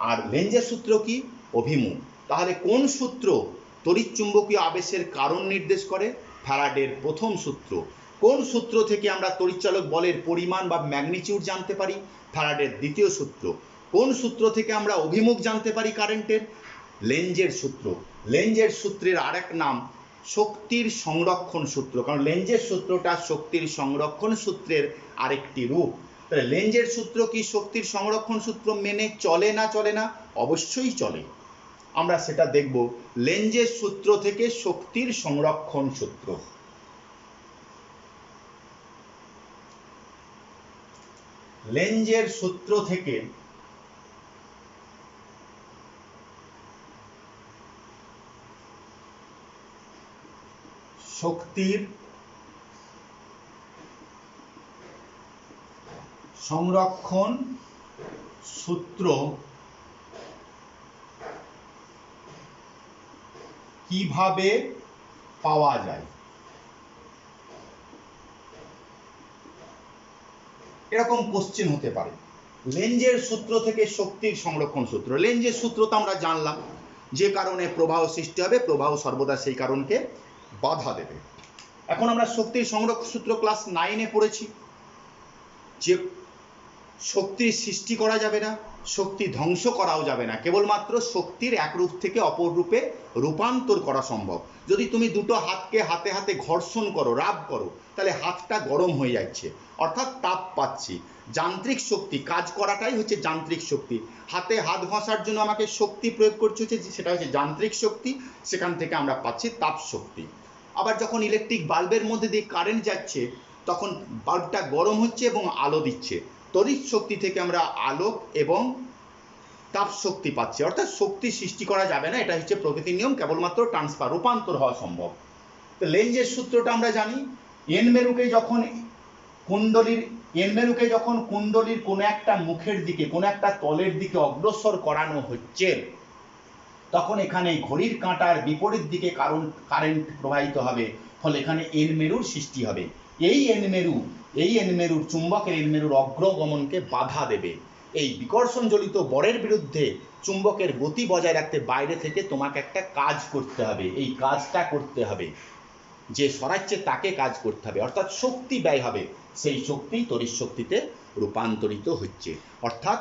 আর লেঞ্জের সূত্র কি, অভিমুখ। তাহলে কোন সূত্র তড়িৎচুম্বকীয় আবেশের কারণ নির্দেশ করে, ফ্যারাডের প্রথম সূত্র। কোন সূত্র থেকে আমরা তড়িৎচালক বলের পরিমাণ বা ম্যাগনিটিউড জানতে পারি, ফ্যারাডের দ্বিতীয় সূত্র। কোন সূত্র থেকে আমরা অভিমুখ জানতে পারি কারেন্টের, লেঞ্জের সূত্র। লেঞ্জের সূত্রের আরেক নাম শক্তির সংরক্ষণ সূত্র, কারণ লেঞ্জের সূত্রটা শক্তির সংরক্ষণ সূত্রের আরেকটি রূপ। তাহলে লেঞ্জের সূত্র কি শক্তির সংরক্ষণ সূত্র মেনে চলে না চলে না, অবশ্যই চলে। আমরা সেটা দেখব। লেঞ্জের সূত্র থেকে শক্তির সংরক্ষণ সূত্র। লেঞ্জের সূত্র থেকে শক্তির সংরক্ষণ সূত্র কিভাবে পাওয়া যায়, এরকম কোশ্চেন হতে পারে। লেঞ্জের সূত্র থেকে শক্তির সংরক্ষণ সূত্র। লেঞ্জের সূত্র তো আমরা জানলাম, যে কারণে প্রবাহ সৃষ্টি হবে, প্রবাহ সর্বদা সেই কারণকে বাধা দেবে। এখন আমরা শক্তির সংরক্ষণ সূত্র ক্লাস 9-এ পড়েছি, যে শক্তির সৃষ্টি করা যাবে না, শক্তি ধ্বংস করাও যাবে না, কেবলমাত্র শক্তির এক রূপ থেকে অপর রূপে রূপান্তর করা সম্ভব। যদি তুমি দুটো হাতকে হাতে হাতে ঘর্ষণ করো, রাব করো, তাহলে হাতটা গরম হয়ে যাচ্ছে, অর্থাৎ তাপ পাচ্ছি। যান্ত্রিক শক্তি, কাজ করাটাই হচ্ছে যান্ত্রিক শক্তি। হাতে হাত ঘষার জন্য আমাকে শক্তি প্রয়োগ করছে হচ্ছে, সেটা হচ্ছে যান্ত্রিক শক্তি, সেখান থেকে আমরা পাচ্ছি তাপ শক্তি। আবার যখন ইলেকট্রিক বাল্বের মধ্যে দিয়ে কারেন্ট যাচ্ছে, তখন বাল্বটা গরম হচ্ছে এবং আলো দিচ্ছে। তড়িৎ শক্তি থেকে আমরা আলোক এবং তাপ শক্তি পাচ্ছি, অর্থাৎ শক্তি সৃষ্টি করা যাবে না, এটা হচ্ছে প্রকৃতির নিয়ম, কেবলমাত্র ট্রান্সফার, রূপান্তর হওয়া সম্ভব। তো লেঞ্জের সূত্রটা আমরা জানি, এন মেরুকে যখন কুণ্ডলীর কোনো একটা মুখের দিকে, কোনো একটা তলের দিকে অগ্রসর করানো হচ্ছে, তখন এখানে ঘড়ির কাঁটার বিপরীত দিকে কারেন্ট প্রবাহিত হবে, ফলে এখানে এন মেরুর সৃষ্টি হবে। এই এন মেরুর চুম্বকের এন মেরুর অগ্রগমনকে বাধা দেবে। এই বিকর্ষণজনিত বলের বিরুদ্ধে চুম্বকের গতি বজায় রাখতে বাইরে থেকে তোমাকে একটা কাজ করতে হবে। এই কাজটা করতে হবে, যে সরাচ্ছে তাকে কাজ করতে হবে, অর্থাৎ শক্তি ব্যয় হবে। সেই শক্তি তড়িৎ শক্তিতে রূপান্তরিত হচ্ছে, অর্থাৎ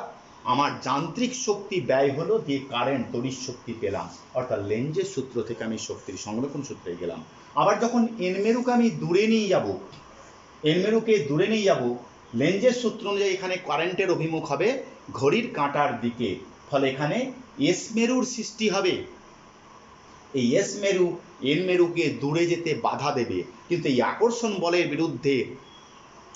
আমার যান্ত্রিক শক্তি ব্যয় হলো, দিয়ে কারেন্ট তড়িৎ শক্তি পেলাম, অর্থাৎ লেঞ্জের সূত্র থেকে আমি শক্তির সংরক্ষণ সূত্রে গেলাম। আবার যখন এন মেরুকে আমি দূরে নিয়ে যাব, লেঞ্জের সূত্র অনুযায়ী এখানে কারেন্টের অভিমুখ হবে ঘড়ির কাঁটার দিকে, ফলে এখানে এস মেরুর সৃষ্টি হবে। এই এস মেরু এন মেরুকে দূরে যেতে বাধা দেবে, কিন্তু এই আকর্ষণ বলের বিরুদ্ধে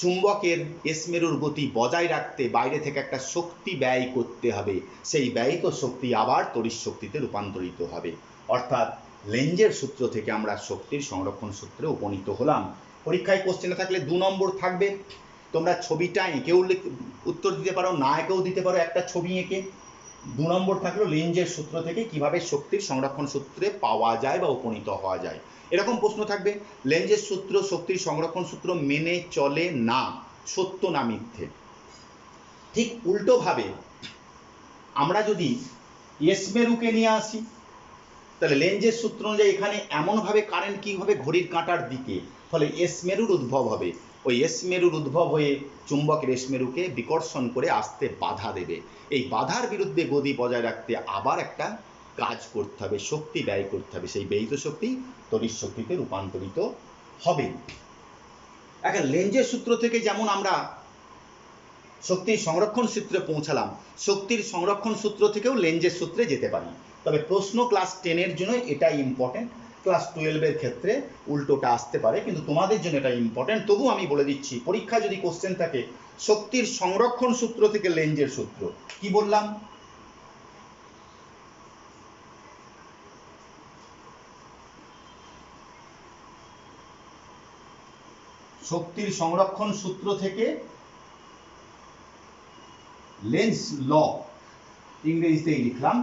চুম্বকের এস মেরুর গতি বজায় রাখতে বাইরে থেকে একটা শক্তি ব্যয় করতে হবে। সেই ব্যয়িত শক্তি আবার তড়িৎ শক্তিতে রূপান্তরিত হবে, অর্থাৎ লেঞ্জের সূত্র থেকে আমরা শক্তির সংরক্ষণ সূত্রে উপনীত হলাম। পরীক্ষায় কোশ্চেনে থাকলে 2 নম্বর থাকবে, তোমরা ছবিটা এঁকেও উত্তর দিতে পারো, না এঁকেও দিতে পারো, একটা ছবি এঁকে। 2 নম্বর থাকলো লেঞ্জের সূত্র থেকে কিভাবে শক্তির সংরক্ষণ সূত্রে পাওয়া যায় বা উপনীত হওয়া যায়। এরকম প্রশ্ন থাকবে, লেঞ্জের সূত্র শক্তির সংরক্ষণ সূত্র মেনে চলে না, সত্য না মিথ্যে। ঠিক উল্টোভাবে আমরা যদি এস মেরুকে নিয়ে আসি, তাহলে লেঞ্জের সূত্র অনুযায়ী এখানে এমনভাবে কারেন্ট কি হবে ঘড়ির কাঁটার দিকে, ফলে এস মেরুর উদ্ভব হবে। ওই এস মেরুর উদ্ভব হয়ে চুম্বকের এস মেরুকে বিকর্ষণ করে আসতে বাধা দেবে। এই বাধার বিরুদ্ধে গতি বজায় রাখতে আবার একটা কাজ করতে হবে, শক্তি ব্যয় করতে হবে, সেই ব্যয়িত শক্তি তড়িৎ শক্তিতে রূপান্তরিত হবে। এখন লেঞ্জের সূত্র থেকে যেমন আমরা শক্তির সংরক্ষণ সূত্রে পৌঁছালাম, শক্তির সংরক্ষণ সূত্র থেকেও লেঞ্জের সূত্রে যেতে পারি। তবে প্রশ্ন ক্লাস 10-এর জন্য এটাই ইম্পর্টেন্ট, ক্লাস 12-এর ক্ষেত্রে উল্টোটা আসতে পারে, কিন্তু তোমাদের জন্য এটা ইম্পর্টেন্ট। তবু আমি বলে দিচ্ছি, পরীক্ষায় যদি কোশ্চেন থাকে শক্তির সংরক্ষণ সূত্র থেকে লেঞ্জের সূত্র, কি বললাম? শক্তির সংরক্ষণ সূত্র থেকে লেন্স ল, ইংরেজিতেই লিখলাম,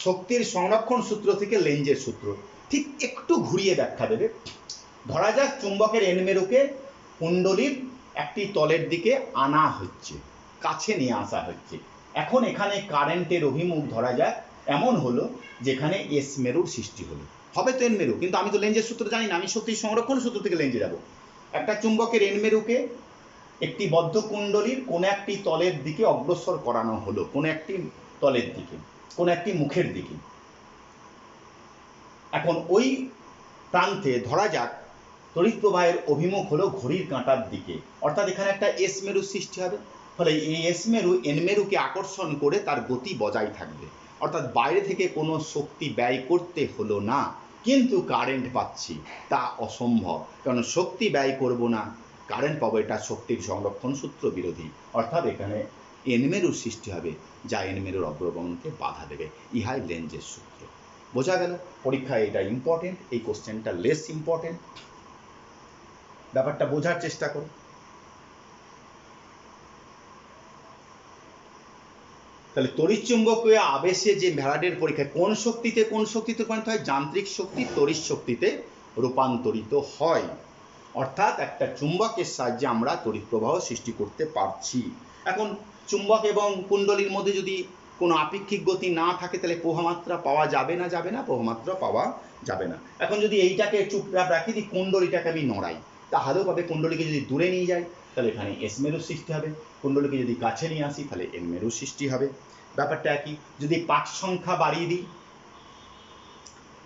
শক্তির সংরক্ষণ সূত্র থেকে লেঞ্জের সূত্র। ঠিক একটু ঘুরিয়ে ব্যাখ্যা দেবে। ধরা যাক চুম্বকের এন মেরুকে কুণ্ডলীর একটি তলের দিকে আনা হচ্ছে, কাছে নিয়ে আসা হচ্ছে। এখন এখানে কারেন্টের অভিমুখ ধরা যাক এমন হলো যেখানে এস মেরুর সৃষ্টি হলো, হবে তো এন মেরু, কিন্তু আমি তো লেঞ্জের সূত্র জানি না, আমি শক্তির সংরক্ষণ সূত্র থেকে লেঞ্জে যাব। একটা চুম্বকের এন মেরুকে একটি বদ্ধ কুণ্ডলীর কোনো একটি তলের দিকে অগ্রসর করানো হলো, কোনো একটি তলের দিকে, কোনো একটি মুখের দিকে। এখন ওই প্রান্তে ধরা যাক তড়িৎ প্রবাহের অভিমুখ হলো ঘড়ির কাঁটার দিকে, অর্থাৎ এখানে একটা এস মেরু সৃষ্টি হবে, ফলে এই এস মেরু এন মেরুকে আকর্ষণ করে তার গতি বজায় থাকবে, অর্থাৎ বাইরে থেকে কোনো শক্তি ব্যয় করতে হলো না, কিন্তু কারেন্ট পাচ্ছি, তা অসম্ভব, কারণ শক্তি ব্যয় করব না, কারেন্ট পাবো, এটা শক্তির সংরক্ষণ সূত্র বিরোধী, অর্থাৎ এখানে এন মেরুর সৃষ্টি হবে, যা এন মেরুর অগ্রগমনকে বাধা দেবে। ইহাই লেঞ্জের সূত্র। বোঝা গেল? পরীক্ষায় এটা ইম্পর্টেন্ট, এই কোশ্চেনটা লেস ইম্পর্টেন্ট। ব্যাপারটা বোঝার চেষ্টা করো। তাহলে তড়িৎচুম্বকীয় আবেশে যে ফ্যারাডের পরীক্ষায় কোন শক্তিতে রূপান্তরিত হয়? যান্ত্রিক শক্তি তড়িৎ শক্তিতে রূপান্তরিত হয়, অর্থাৎ একটা চুম্বকের সাহায্যে আমরা তড়িৎ প্রবাহ সৃষ্টি করতে পারছি। এখন চুম্বক এবং কুণ্ডলীর মধ্যে যদি কোনো আপেক্ষিক গতি না থাকে, তাহলে প্রবাহমাত্রা পাওয়া যাবে না, প্রবাহমাত্রা পাওয়া যাবে না। এখন যদি এইটাকে চুপচাপ রাখি, দিই কুণ্ডলীটাকে আমি নড়াই, তাহলেও পাবে। কুণ্ডলীকে যদি দূরে নিয়ে যাই, তাহলে এখানে এস মেরু সৃষ্টি হবে। কুণ্ডলীকে যদি কাছে নিয়ে আসি তাহলে এন মেরু সৃষ্টি হবে। ব্যাপারটা একই। যদি পাক সংখ্যা বাড়িয়ে দিই,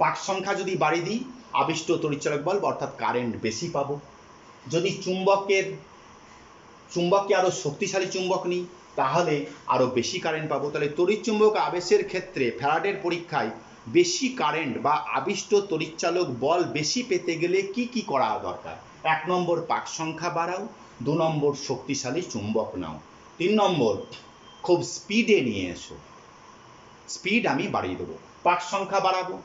পাক সংখ্যা যদি বাড়িয়ে দিই আবিষ্ট তড়িৎচালক বল অর্থাৎ কারেন্ট বেশি পাবো। যদি চুম্বককে আরো শক্তিশালী চুম্বক নিই তাহলে আরো বেশি কারেন্ট পাবো। তাহলে তড়িৎ চুম্বক আবেশের ক্ষেত্রে ফ্যারাডের পরীক্ষায় বেশি কারেন্ট বা আবিষ্ট তড়িৎচালক বল বেশি পেতে গেলে কি কি করা দরকার? 1 নম্বর পাক সংখ্যা বাড়াও, 2 নম্বর শক্তিশালী চুম্বক নাও, 3 নম্বর খুব স্পিডে নিয়ে এসো। স্পিড আমি বাড়িয়ে দেবো, পাক সংখ্যা বাড়াবো,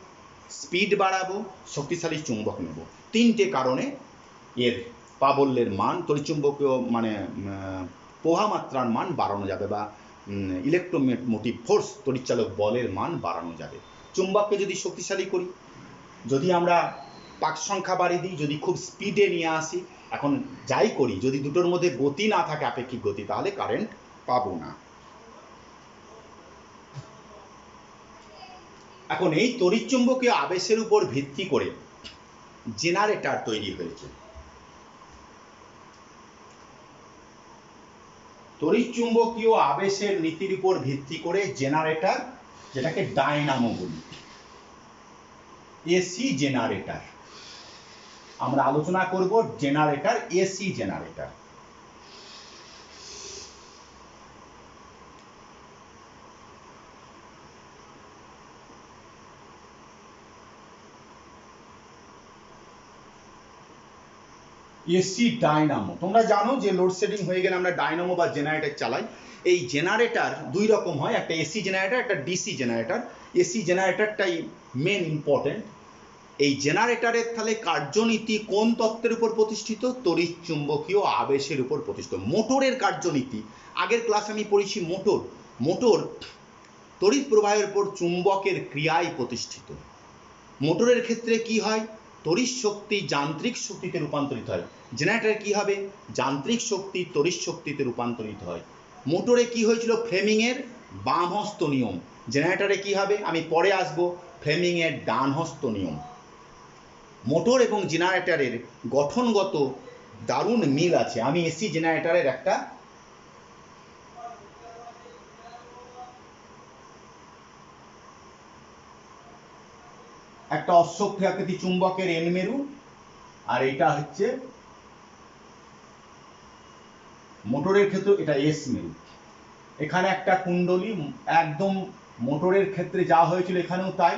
স্পিড বাড়াবো, শক্তিশালী চুম্বক নেব। 3টে কারণে এর প্রাবল্যের মান তড়িৎচুম্বকীয় মানে প্রবাহমাত্রার মান বাড়ানো যাবে বা ইলেকট্রোমোটিভ ফোর্স তড়িৎচালক বলের মান বাড়ানো যাবে। চুম্বককে যদি শক্তিশালী করি, যদি আমরা পাক সংখ্যা বাড়িয়ে দিই, যদি খুব স্পিডে নিয়ে আসি, এখন যাই করি যদি দুটোর মধ্যে গতি না থাকে আপেক্ষিক গতি তাহলে কারেন্ট পাবো না। এখন এই তড়িৎচুম্বকীয় আবেশের উপর ভিত্তি করে জেনারেটর তৈরি হয়েছে। তড়িৎচুম্বকীয় আবেশের নীতির উপর ভিত্তি করে জেনারেটর, যেটাকে ডায়নামো বলি, এসি জেনারেটর আমরা আলোচনা করব। Generator, AC generator. AC Dynamo, তোমরা জানো যে লোডশেডিং হয়ে গেলে আমরা ডায়নামো বা জেনারেটর চালাই। এই জেনারেটর দুই রকম হয়, একটা এসি জেনারেটর, একটা ডিসি জেনারেটর। এসি জেনারেটরটাই মেন ইম্পর্টেন্ট। এই জেনারেটরের তাহলে কার্যনীতি কোন তত্ত্বের উপর প্রতিষ্ঠিত? তড়িৎ চুম্বকীয় আবেশের উপর প্রতিষ্ঠিত। মোটরের কার্যনীতি আগের ক্লাসে আমি পড়েছি। মোটর তড়িৎ প্রবাহের উপর চুম্বকের ক্রিয়ায় প্রতিষ্ঠিত। মোটরের ক্ষেত্রে কি হয়? তড়িৎ শক্তি যান্ত্রিক শক্তিতে রূপান্তরিত হয়। জেনারেটরে কি হবে? যান্ত্রিক শক্তি তড়িৎ শক্তিতে রূপান্তরিত হয়। মোটরে কি হয়েছিল? ফ্লেমিংয়ের বামহস্ত নিয়ম। জেনারেটরে কি হবে? আমি পরে আসবো, ফ্লেমিংয়ের ডানহস্ত নিয়ম। মোটর এবং জেনারেটরের গঠনগত দারুণ মিল আছে। আমি এসি জেনারেটরের একটা অশ্বক্ষী আকৃতি চুম্বকের এন মেরু, আর এটা হচ্ছে মোটরের ক্ষেত্রে এটা এস মেরু। এখানে একটা কুণ্ডলী, একদম মোটরের ক্ষেত্রে যা হয়েছিল এখানেও তাই।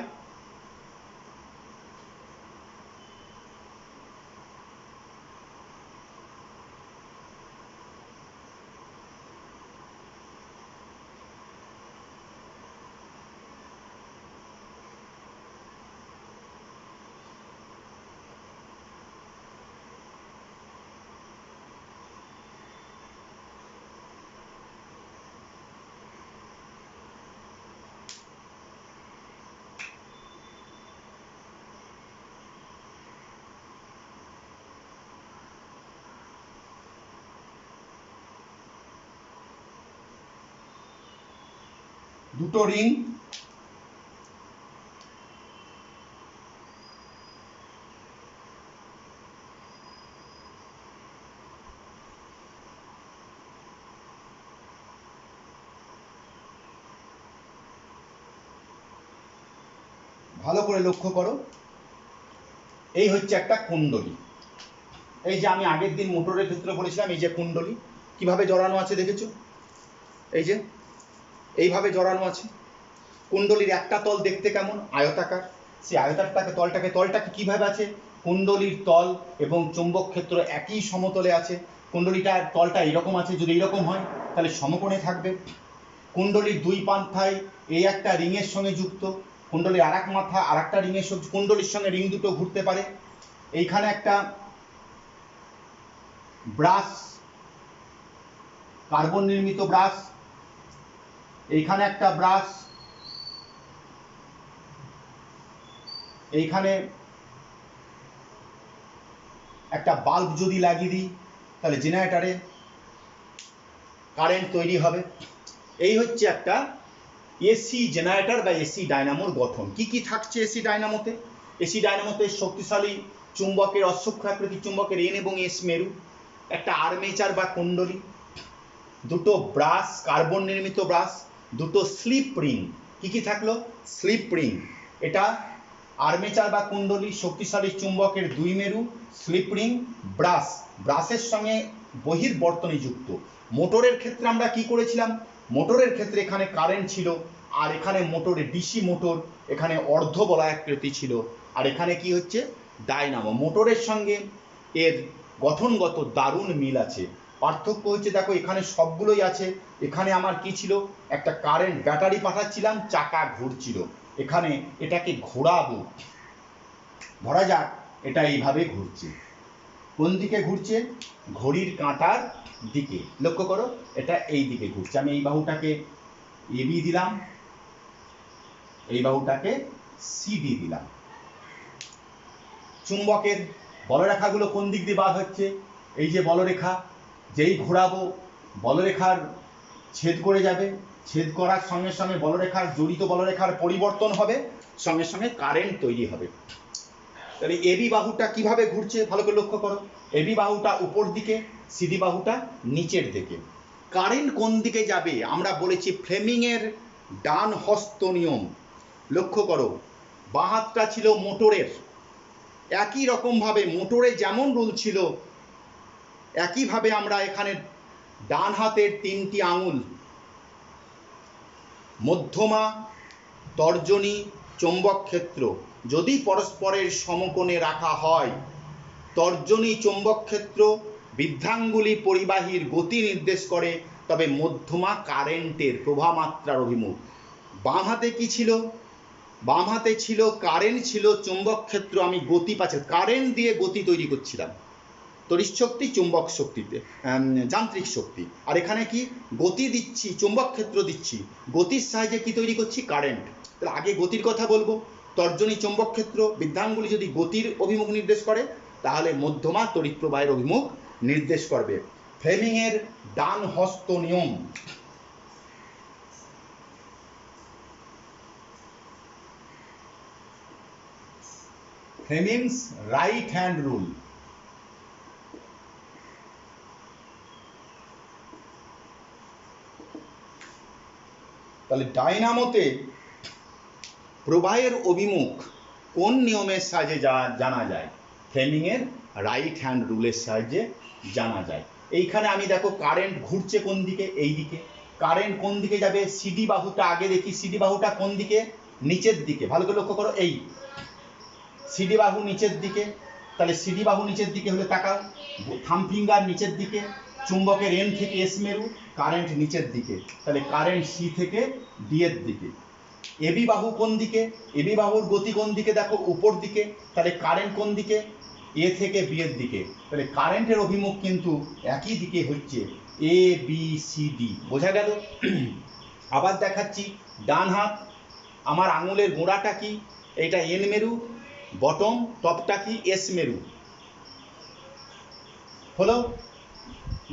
দুটো রিং, ভালো করে লক্ষ্য করো। এই হচ্ছে একটা কুণ্ডলী। এই যে আমি আগের দিন মোটরের ক্ষেত্রে বলেছিলাম, এই যে কুণ্ডলী কিভাবে জড়ানো আছে দেখেছো? এই যে এইভাবে জড়ানো আছে। কুণ্ডলীর একটা তল দেখতে কেমন? আয়তাকার। সেই তলটাকে কিভাবে আছে? কুণ্ডলীর তল এবং চুম্বক ক্ষেত্র একই সমতলে আছে। কুণ্ডলীটার তলটা এরকম আছে, যদি এরকম হয় তাহলে সমকোণে থাকবে। কুণ্ডলীর দুই পান্থায় এই একটা রিংয়ের সঙ্গে যুক্ত, কুণ্ডলীর আর এক মাথা আর একটা রিংয়ের সঙ্গে, কুণ্ডলীর সঙ্গে রিং দুটো ঘুরতে পারে। এইখানে একটা ব্রাশ, কার্বন নির্মিত ব্রাশ, এইখানে একটা ব্রাশ, এইখানে একটা বাল্ব যদি লাগিয়ে দিই তাহলে জেনারেটরে কারেন্ট তৈরি হবে। এই হচ্ছে একটা এসি জেনারেটর বা এসি ডায়নামোর গঠন। কি কি থাকছে এসি ডায়নামোতে? এসি ডায়নামোতে শক্তিশালী চুম্বকের অশ্বক্ষাকৃতি চুম্বকের এন এবং এস মেরু, একটা আর্মেচার বা কুণ্ডলী, দুটো ব্রাশ, কার্বন নির্মিত ব্রাশ, দুটো স্লিপ রিং। কি কি থাকলো? Slip ring. এটা আর্মেচার বা কুণ্ডলী, শক্তিশালী চুম্বকের দুই মেরু, স্লিপ রিং, ব্রাশ, ব্রাশের সঙ্গে বহির্বর্তনী যুক্ত। মোটরের ক্ষেত্রে আমরা কি করেছিলাম? মোটরের ক্ষেত্রে এখানে কারেন্ট ছিল, আর এখানে মোটরে ডিসি মোটর, এখানে অর্ধ বলয়াকৃতি ছিল, আর এখানে কি হচ্ছে? ডায়নামো। মোটরের সঙ্গে এর গঠনগত দারুণ মিল আছে। পার্থক্য হচ্ছে দেখো এখানে সবগুলোই আছে। এখানে আমার কি ছিল? একটা কারেন্ট ব্যাটারি পাঠাচ্ছিলাম, চাকা ঘুরছিল। এখানে এটাকে ঘোরাবো, ধরা যাক এটা এইভাবে ঘুরছে। কোন দিকে ঘুরছে? ঘড়ির কাঁটার দিকে। লক্ষ্য করো, এটা এই দিকে ঘুরছে। আমি এই বাহুটাকে এবি দিলাম, এই বাহুটাকে সিডি দিলাম। চুম্বকের বলরেখাগুলো কোন দিক দিয়ে বার হচ্ছে? এই যে বলরেখা, যেই ঘোরাবো বলরেখার ছেদ করে যাবে, ছেদ করার সঙ্গে সঙ্গে বলরেখার, জড়িত বলরেখার পরিবর্তন হবে, সঙ্গে সঙ্গে কারেন্ট তৈরি হবে। তাহলে এবি বাহুটা কিভাবে ঘুরছে ভালো করে লক্ষ্য করো। এবি বাহুটা উপর দিকে, সিডি বাহুটা নিচের দিকে। কারেন্ট কোন দিকে যাবে? আমরা বলেছি ফ্লেমিং এর ডান হস্ত নিয়ম। লক্ষ্য করো, বাঁ হাতটা ছিল মোটরের, একই রকমভাবে মোটরে যেমন রুল ছিল একইভাবে আমরা এখানে ডান হাতের তিনটি আঙুল, মধ্যমা, তর্জনী, চৌম্বক ক্ষেত্র যদি পরস্পরের সমকোণে রাখা হয়, তর্জনী চৌম্বক ক্ষেত্র বৃদ্ধাঙ্গুলি পরিবাহীর গতি নির্দেশ করে, তবে মধ্যমা কারেন্টের প্রবাহমাত্রার অভিমুখ। বাম হাতে কি ছিল? বাম হাতে ছিল কারেন্ট, ছিল চৌম্বক ক্ষেত্র, আমি গতি পাচ্ছি, কারেন্ট দিয়ে গতি তৈরি করছিলাম। তড়িৎ শক্তি, চুম্বক শক্তিতে যান্ত্রিক শক্তি। আর এখানে কি? গতি দিচ্ছি, চুম্বক ক্ষেত্র দিচ্ছি, গতির সাহায্যে কি তৈরি করছি? কারেন্ট। তাহলে আগে গতির কথা বলবো। তর্জনী চুম্বক ক্ষেত্র বৃদ্ধাঙ্গুলি যদি গতির অভিমুখ নির্দেশ করে, তাহলে মধ্যমা তড়িৎ প্রবাহের অভিমুখ নির্দেশ করবে। ফ্লেমিং এর ডান হস্ত নিয়ম। Fleming's right hand rule. তাহলে ডায়নামোতে প্রবাহের অভিমুখ কোন নিয়মের সাহায্যে জানা যায়? ফ্লেমিং এর রাইট হ্যান্ড রুলের সাহায্যে জানা যায়। এইখানে আমি দেখো কারেন্ট ঘুরছে কোন দিকে? এই দিকে। কারেন্ট কোন দিকে যাবে? সিডি বাহুটা আগে দেখি, সিডি বাহুটা কোন দিকে? নিচের দিকে। ভালো করে লক্ষ্য করো, এই সিডি বাহু নিচের দিকে। তাহলে সিডি বাহু নিচের দিকে হলে তাকাও, থাম ফিঙ্গার নিচের দিকে, চুম্বকের এন থেকে এস মেরু, কারেন্ট নিচের দিকে। তাহলে কারেন্ট সি থেকে ডি এর দিকে। এবি বাহু কোন দিকে? এবি বাহুর গতি কোন দিকে? দেখো উপর দিকে। তাহলে কারেন্ট কোন দিকে? এ থেকে বি এর দিকে। তাহলে কারেন্টের অভিমুখ কিন্তু একই দিকে হচ্ছে, এ বি সি ডি। বোঝা গেল? আবার দেখাচ্ছি, ডান হাত, আমার আঙুলের গোড়াটা কি? এইটা এন মেরু, বটম টপটা কি? এস মেরু। হলো,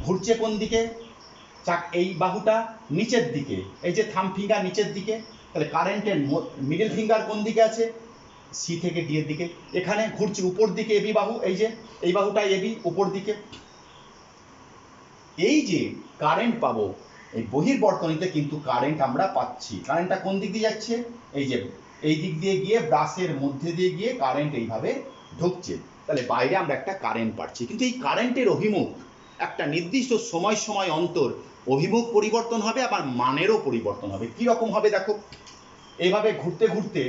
ঘুরছে কোন দিকে? এই বাহুটা নিচের দিকে, এই যে থাম ফিঙ্গার নিচের দিকে। তাহলে কারেন্টের মিডল ফিঙ্গার কোন দিকে আছে? সি থেকে ডি এর দিকে। এখানে ঘুরছে উপর দিকে এবি বাহু, এই যে এই বাহুটা এবি উপর দিকে। এই যে কারেন্ট পাবো, এই বহির্বর্তনীতে কিন্তু কারেন্ট আমরা পাচ্ছি। কারেন্টটা কোন দিক দিয়ে যাচ্ছে? এই যে এই দিক দিয়ে গিয়ে ব্রাশের মধ্যে দিয়ে গিয়ে কারেন্ট এইভাবে ঢুকছে। তাহলে বাইরে আমরা একটা কারেন্ট পাচ্ছি। কিন্তু এই কারেন্টের অভিমুখ একটা নির্দিষ্ট সময় সময় অন্তর অভিমুখ পরিবর্তন হবে, আবার মানেরও পরিবর্তন হবে। কি রকম হবে দেখো, এইভাবে ঘুরতে ঘুরতে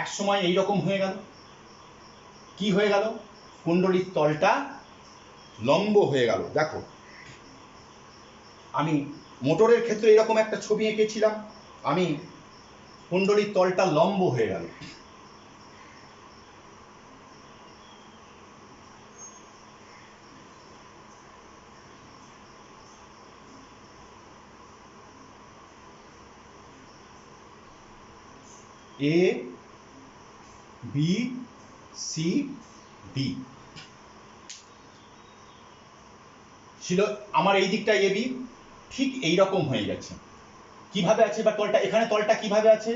এক সময় এইরকম হয়ে গেল। কি হয়ে গেল? কুণ্ডলীর তলটা লম্ব হয়ে গেল। দেখো, আমি মোটরের ক্ষেত্রে এরকম একটা ছবি এঁকেছিলাম, আমি কুণ্ডলীর তলটা লম্ব হয়ে গেল। এ বি সি ডি ছিল আমার, এই দিকটা এ বি, ঠিক এইরকম হয়ে গেছে। কিভাবে আছে বা তলটা? এখানে তলটা কিভাবে আছে?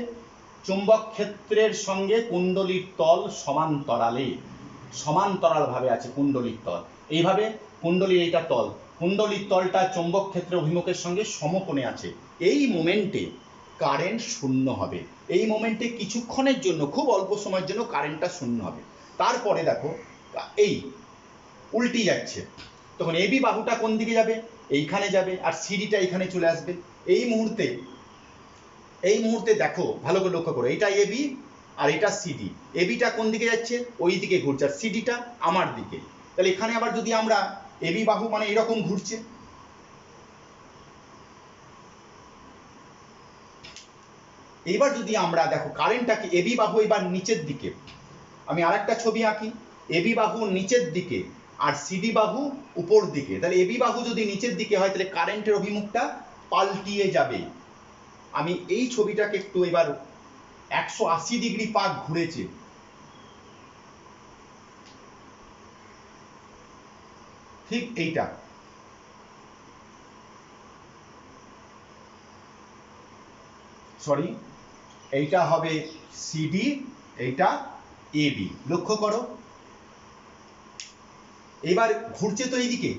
চুম্বক ক্ষেত্রের সঙ্গে কুণ্ডলীর তল সমান্তরালে, সমান্তরাল ভাবে আছে কুণ্ডলীর তল। এইভাবে কুণ্ডলীর এইটা তল, কুণ্ডলীর তলটা চৌম্বক ক্ষেত্রের অভিমুখের সঙ্গে সমকোণে আছে, এই মোমেন্টে কারেন্ট শূন্য হবে। এই মোমেন্টে কিছুক্ষণের জন্য, খুব অল্প সময়ের জন্য কারেন্টটা শূন্য হবে। তারপরে দেখো এই উল্টি যাচ্ছে, তখন এবি বাহুটা কোন দিকে যাবে? এইখানে যাবে, আর সিডিটা এইখানে চলে আসবে। এই মুহূর্তে দেখো ভালো করে লক্ষ্য করো, এইটা এবি আর এটা সিডি। এবিটা কোন দিকে যাচ্ছে? ওই দিকে ঘুরছে, আর সিডিটা আমার দিকে। তাহলে এখানে আবার যদি আমরা এবি বাহু মানে এরকম ঘুরছে, এবার যদি আমরা দেখো কারেন্টটাকে, এবি বাহু এবার নিচের দিকে, আমি আরেকটা ছবি আঁকি, এবি বাহু নিচের দিকে আর সিডি বাহু উপর দিকে। তাহলে এবি বাহু যদি নিচের দিকে হয় তাহলে কারেন্টের অভিমুখটা পাল্টিয়ে যাবে। আমি এই ছবিটাকে একটু এবার 180 ডিগ্রি পাক ঘুরেছে, ঠিক এইটা, সরি এইটা হবে সিডি, এইটা এবি। লক্ষ্য করো এবার ঘুরছে তো এইদিকে,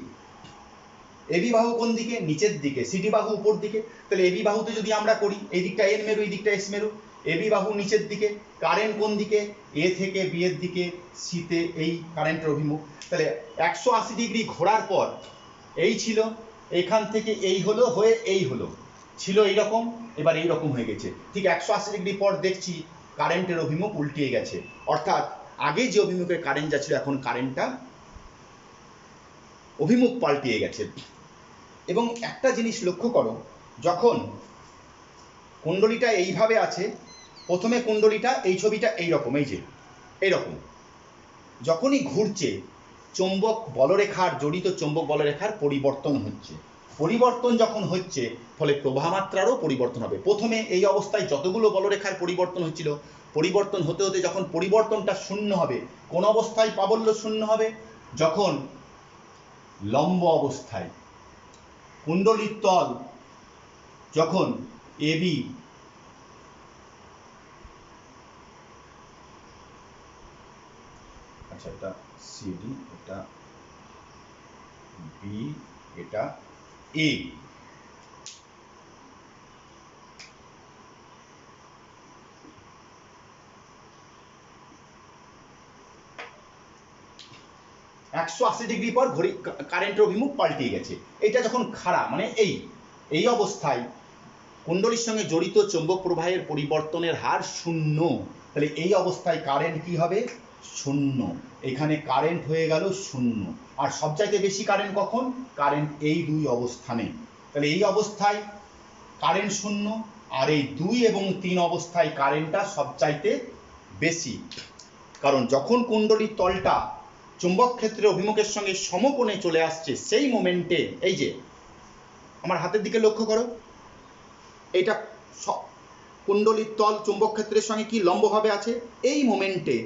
এবি বাহু কোন দিকে? নিচের দিকে, সিডি বাহু উপর দিকে। তাহলে এবি বাহুতে যদি আমরা করি, এই দিকটা এন মেরু, এই দিকটা এস মেরু, এবি বাহু নিচের দিকে, কারেন্ট কোন দিকে? এ থেকে বি এর দিকে, সিতে এই কারেন্টের অভিমুখ। তাহলে 180 ডিগ্রি ঘোরার পর এই ছিল, এখান থেকে এই হলো, হয়ে এই হলো, ছিল এইরকম, এবার এইরকম হয়ে গেছে। ঠিক 180 ডিগ্রি পর দেখছি কারেন্টের অভিমুখ উল্টিয়ে গেছে, অর্থাৎ আগে যে অভিমুখে কারেন্ট যাচ্ছিল এখন কারেন্টটা অভিমুখ পাল্টিয়ে গেছে। এবং একটা জিনিস লক্ষ্য করো, যখন কুণ্ডলীটা এইভাবে আছে, প্রথমে কুণ্ডলীটা এই ছবিটা এইরকম, এই যে এইরকম, যখনই ঘুরছে চৌম্বক বলরেখার, জড়িত চৌম্বক বলরেখার পরিবর্তন হচ্ছে। পরিবর্তন যখন হচ্ছে ফলে প্রবাহমাত্রারও পরিবর্তন হবে। প্রথমে এই অবস্থায় যতগুলো বলরেখার পরিবর্তন হচ্ছিল, পরিবর্তন হতে হতে যখন পরিবর্তনটা শূন্য হবে, কোন অবস্থায় প্রাবল্য শূন্য হবে? যখন লম্ব অবস্থায়, কুণ্ডলীর তল যখন এবি আচ্ছা এটা সিডি, এটা বি, এটা এ, একশো 80 ডিগ্রি পর ঘড়ি কারেন্টের অভিমুখ পাল্টিয়ে গেছে। এটা যখন খাড়া মানে এই অবস্থায় কুণ্ডলীর সঙ্গে জড়িত চৌম্বক প্রবাহের পরিবর্তনের হার শূন্য। তাহলে এই অবস্থায় কারেন্ট কি হবে? শূন্য। এখানে কারেন্ট হয়ে গেল শূন্য। আর সবচাইতে বেশি কারেন্ট কখন? কারেন্ট এই দুই অবস্থানে। তাহলে এই অবস্থায় কারেন্ট শূন্য, আর এই 2 এবং 3 অবস্থায় কারেন্টটা সবচাইতে বেশি। কারণ যখন কুণ্ডলীর তলটা চুম্বক ক্ষেত্রের অভিমুখের সঙ্গে সমকোণে চলে আসছে, সেই মোমেন্টে এই যে আমার হাতের দিকে লক্ষ্য করো, এইটা কুণ্ডলীর তল চুম্বক ক্ষেত্রের সঙ্গে কি লম্বভাবে আছে, এই মোমেন্টে,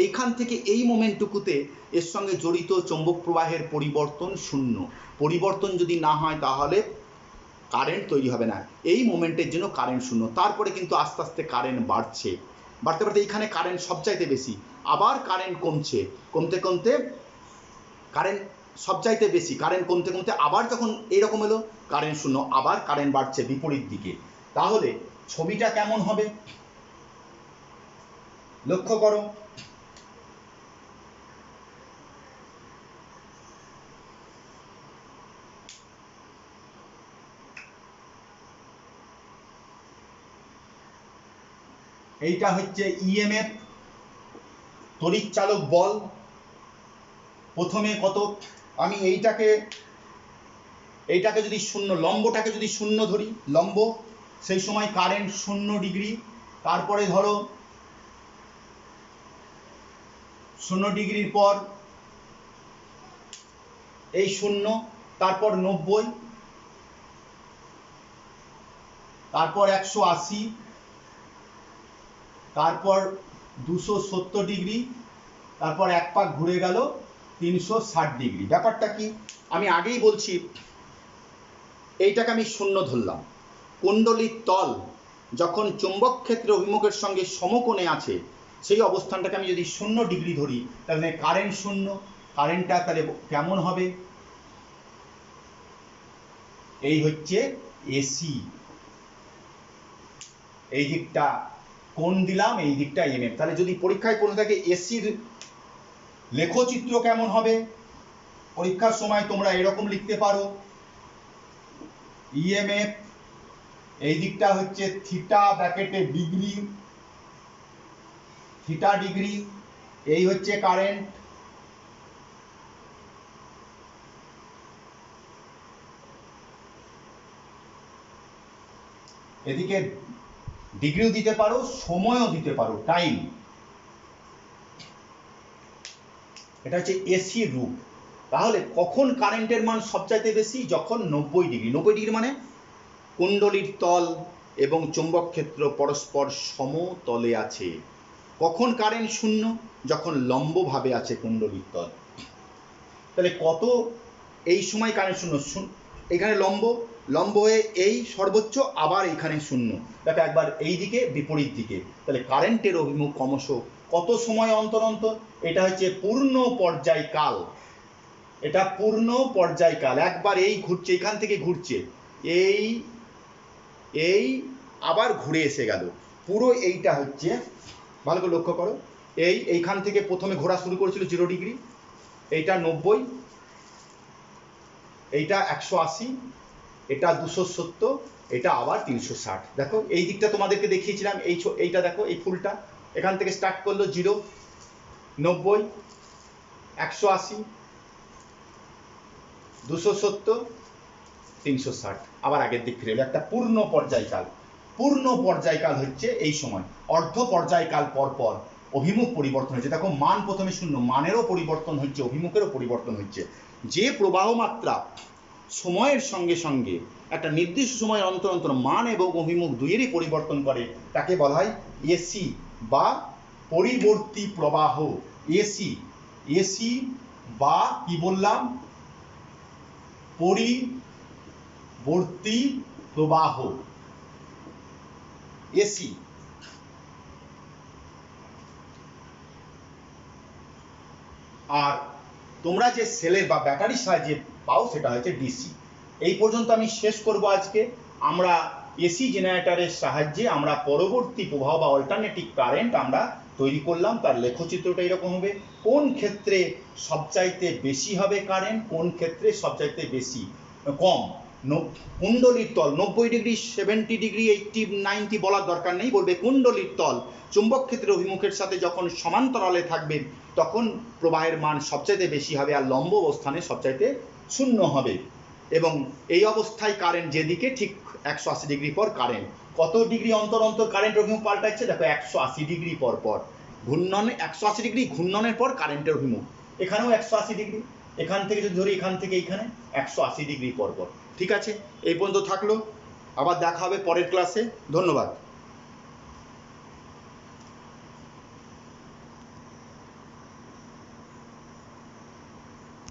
এইখান থেকে এই মোমেন্টটুকুতে এর সঙ্গে জড়িত চৌম্বক প্রবাহের পরিবর্তন শূন্য। পরিবর্তন যদি না হয় তাহলে কারেন্ট তৈরি হবে না। এই মোমেন্টের জন্য কারেন্ট শূন্য। তারপরে কিন্তু আস্তে আস্তে কারেন্ট বাড়ছে, বাড়তে বাড়তে এইখানে কারেন্ট সবচাইতে বেশি, আবার কারেন্ট কমছে, কমতে কমতে কারেন্ট সবচাইতে বেশি, কারেন্ট কমতে কমতে আবার যখন এইরকম এলো কারেন্ট শূন্য, আবার কারেন্ট বাড়ছে বিপরীত দিকে। তাহলে ছবিটা কেমন হবে লক্ষ্য করো। এইটা হচ্ছে ইএমএফ, তড়িৎচালক বল। প্রথমে কত, আমি এইটাকে যদি শূন্য, লম্বটাকে যদি শূন্য ধরি, লম্ব, সেই সময় কারেন্ট 0 ডিগ্রি। তারপরে ধরো 0 ডিগ্রির পর এই 0, তারপর 90, তারপর 180, তারপর 270 ডিগ্রি, তারপর এক পাক ঘুরে গেল 360 ডিগ্রি। ব্যাপারটা কি আমি আগেই বলছি, এইটাকে আমি 0 ধরলাম। কুণ্ডলীর তল যখন চুম্বক ক্ষেত্রে অভিমুখের সঙ্গে সমকোণে আছে, সেই অবস্থানটাকে আমি যদি 0 ডিগ্রি ধরি, তাহলে কারেন্ট শূন্য। কারেন্টটা তাহলে কেমন হবে? এই হচ্ছে এসি, এই দিকটা কোণ দিলাম, এই দিকটা এমএফ। তাহলে যদি পরীক্ষায় কোনো থাকে এসির লেখচিত্র কেমন হবে, পরীক্ষার সময় তোমরা এরকম লিখতে পারো, ইএমএফ, এই দিকটা হচ্ছে থিটা ব্র্যাকেটে ডিগ্রি, থিটা ডিগ্রি, এই হচ্ছে কারেন্ট, এদিকে ডিগ্রিও দিতে পারো, সময়ও দিতে পারো, টাইম। এটা হচ্ছে এসির রূপ। তাহলে কখন কারেন্টের মান সবচাইতে বেশি, যখন 90 ডিগ্রি। 90 ডিগ্রি মানে কুণ্ডলীর তল এবং চৌম্বক ক্ষেত্র পরস্পর সমতলে আছে। কখন কারেন্ট শূন্য, যখন লম্বভাবে আছে কুণ্ডলীর তল। তাহলে কত এই সময় কারেন্ট শূন্য, এখানে লম্ব, লম্ব হয়ে এই সর্বোচ্চ, আবার এইখানে শূন্য, দেখো একবার এই দিকে বিপরীত দিকে। তাহলে কারেন্টের অভিমুখ ক্রমশ কত সময় অন্তর অন্তর, এটা হচ্ছে পূর্ণ পর্যায়কাল, এটা পূর্ণ পর্যায়কাল। একবার এই ঘুরছে, এখান থেকে ঘুরছে, এই এই আবার ঘুরে এসে গেল, পুরো এইটা হচ্ছে, ভালো করে লক্ষ্য করো, এইখান থেকে প্রথমে ঘোরা শুরু করেছিল 0 ডিগ্রি, এইটা 90, এইটা 180, এটা 270, এটা আবার 360। দেখো এই দিকটা তোমাদেরকে দেখিয়েছিলাম, এইটা দেখো, এই ফুলটা এখান থেকে স্টার্ট করলো 0, 90, 180, 270, 360, আবার আগের দিক ফিরে এলো। একটা পূর্ণ পর্যায়কাল। পূর্ণ পর্যায়কাল হচ্ছে এই সময়। অর্ধ পর্যায়কাল পর পর অভিমুখ পরিবর্তন হচ্ছে। দেখো মান প্রথমে শূন্য, মানেরও পরিবর্তন হচ্ছে, অভিমুখেরও পরিবর্তন হচ্ছে। যে প্রবাহ মাত্রা সময়ের সঙ্গে সঙ্গে একটা নির্দিষ্ট সময়ের অন্তর অন্তর মান এবং অভিমুখ দুইয়েরই পরিবর্তন করে, তাকে বলা হয় এসি বা পরিবর্তী প্রবাহ। এসি, এসি বা কি বললাম, পরিবর্তী প্রবাহ, এসি। আর তোমরা যে সেলের বা ব্যাটারির সাহায্যে পাও সেটা হচ্ছে ডিসি। এই পর্যন্ত আমি শেষ করব আজকে। আমরা এসি জেনারেটরের সাহায্যে আমরা পরবর্তী প্রবাহ বা অল্টারনেটিভ কারেন্ট আমরা তৈরি করলাম। তার লেখচিত্রটা এরকম হবে, কোন ক্ষেত্রে সবচাইতে বেশি হবে কারেন্ট, কোন ক্ষেত্রে সবচাইতে বেশি কম। কুণ্ডলীর তল 90 ডিগ্রি, 70 ডিগ্রি, 80, 90 বলার দরকার নেই, বলবে কুণ্ডলীর তল চুম্বক ক্ষেত্রের অভিমুখের সাথে যখন সমান্তরালে থাকবে তখন প্রবাহের মান সবচাইতে বেশি হবে, আর লম্ব অবস্থানে সবচাইতে শূন্য হবে। এবং এই অবস্থায় কারেন্ট যেদিকে, ঠিক 180 ডিগ্রি পর কারেন্ট, কত ডিগ্রি অন্তর অন্তর কারেন্ট অভিমুখ পাল্টাচ্ছে, দেখো 180 ডিগ্রি পর পর ঘূর্ণনে, 180 ডিগ্রি ঘূর্ণনের পর কারেন্টের অভিমুখ, এখানেও 180 ডিগ্রি, এখান থেকে যদি ধরি এখান থেকে এইখানে 180 ডিগ্রি পর পর। ঠিক আছে, এই পর্যন্ত থাকলো, আবার দেখা হবে পরের ক্লাসে। ধন্যবাদ।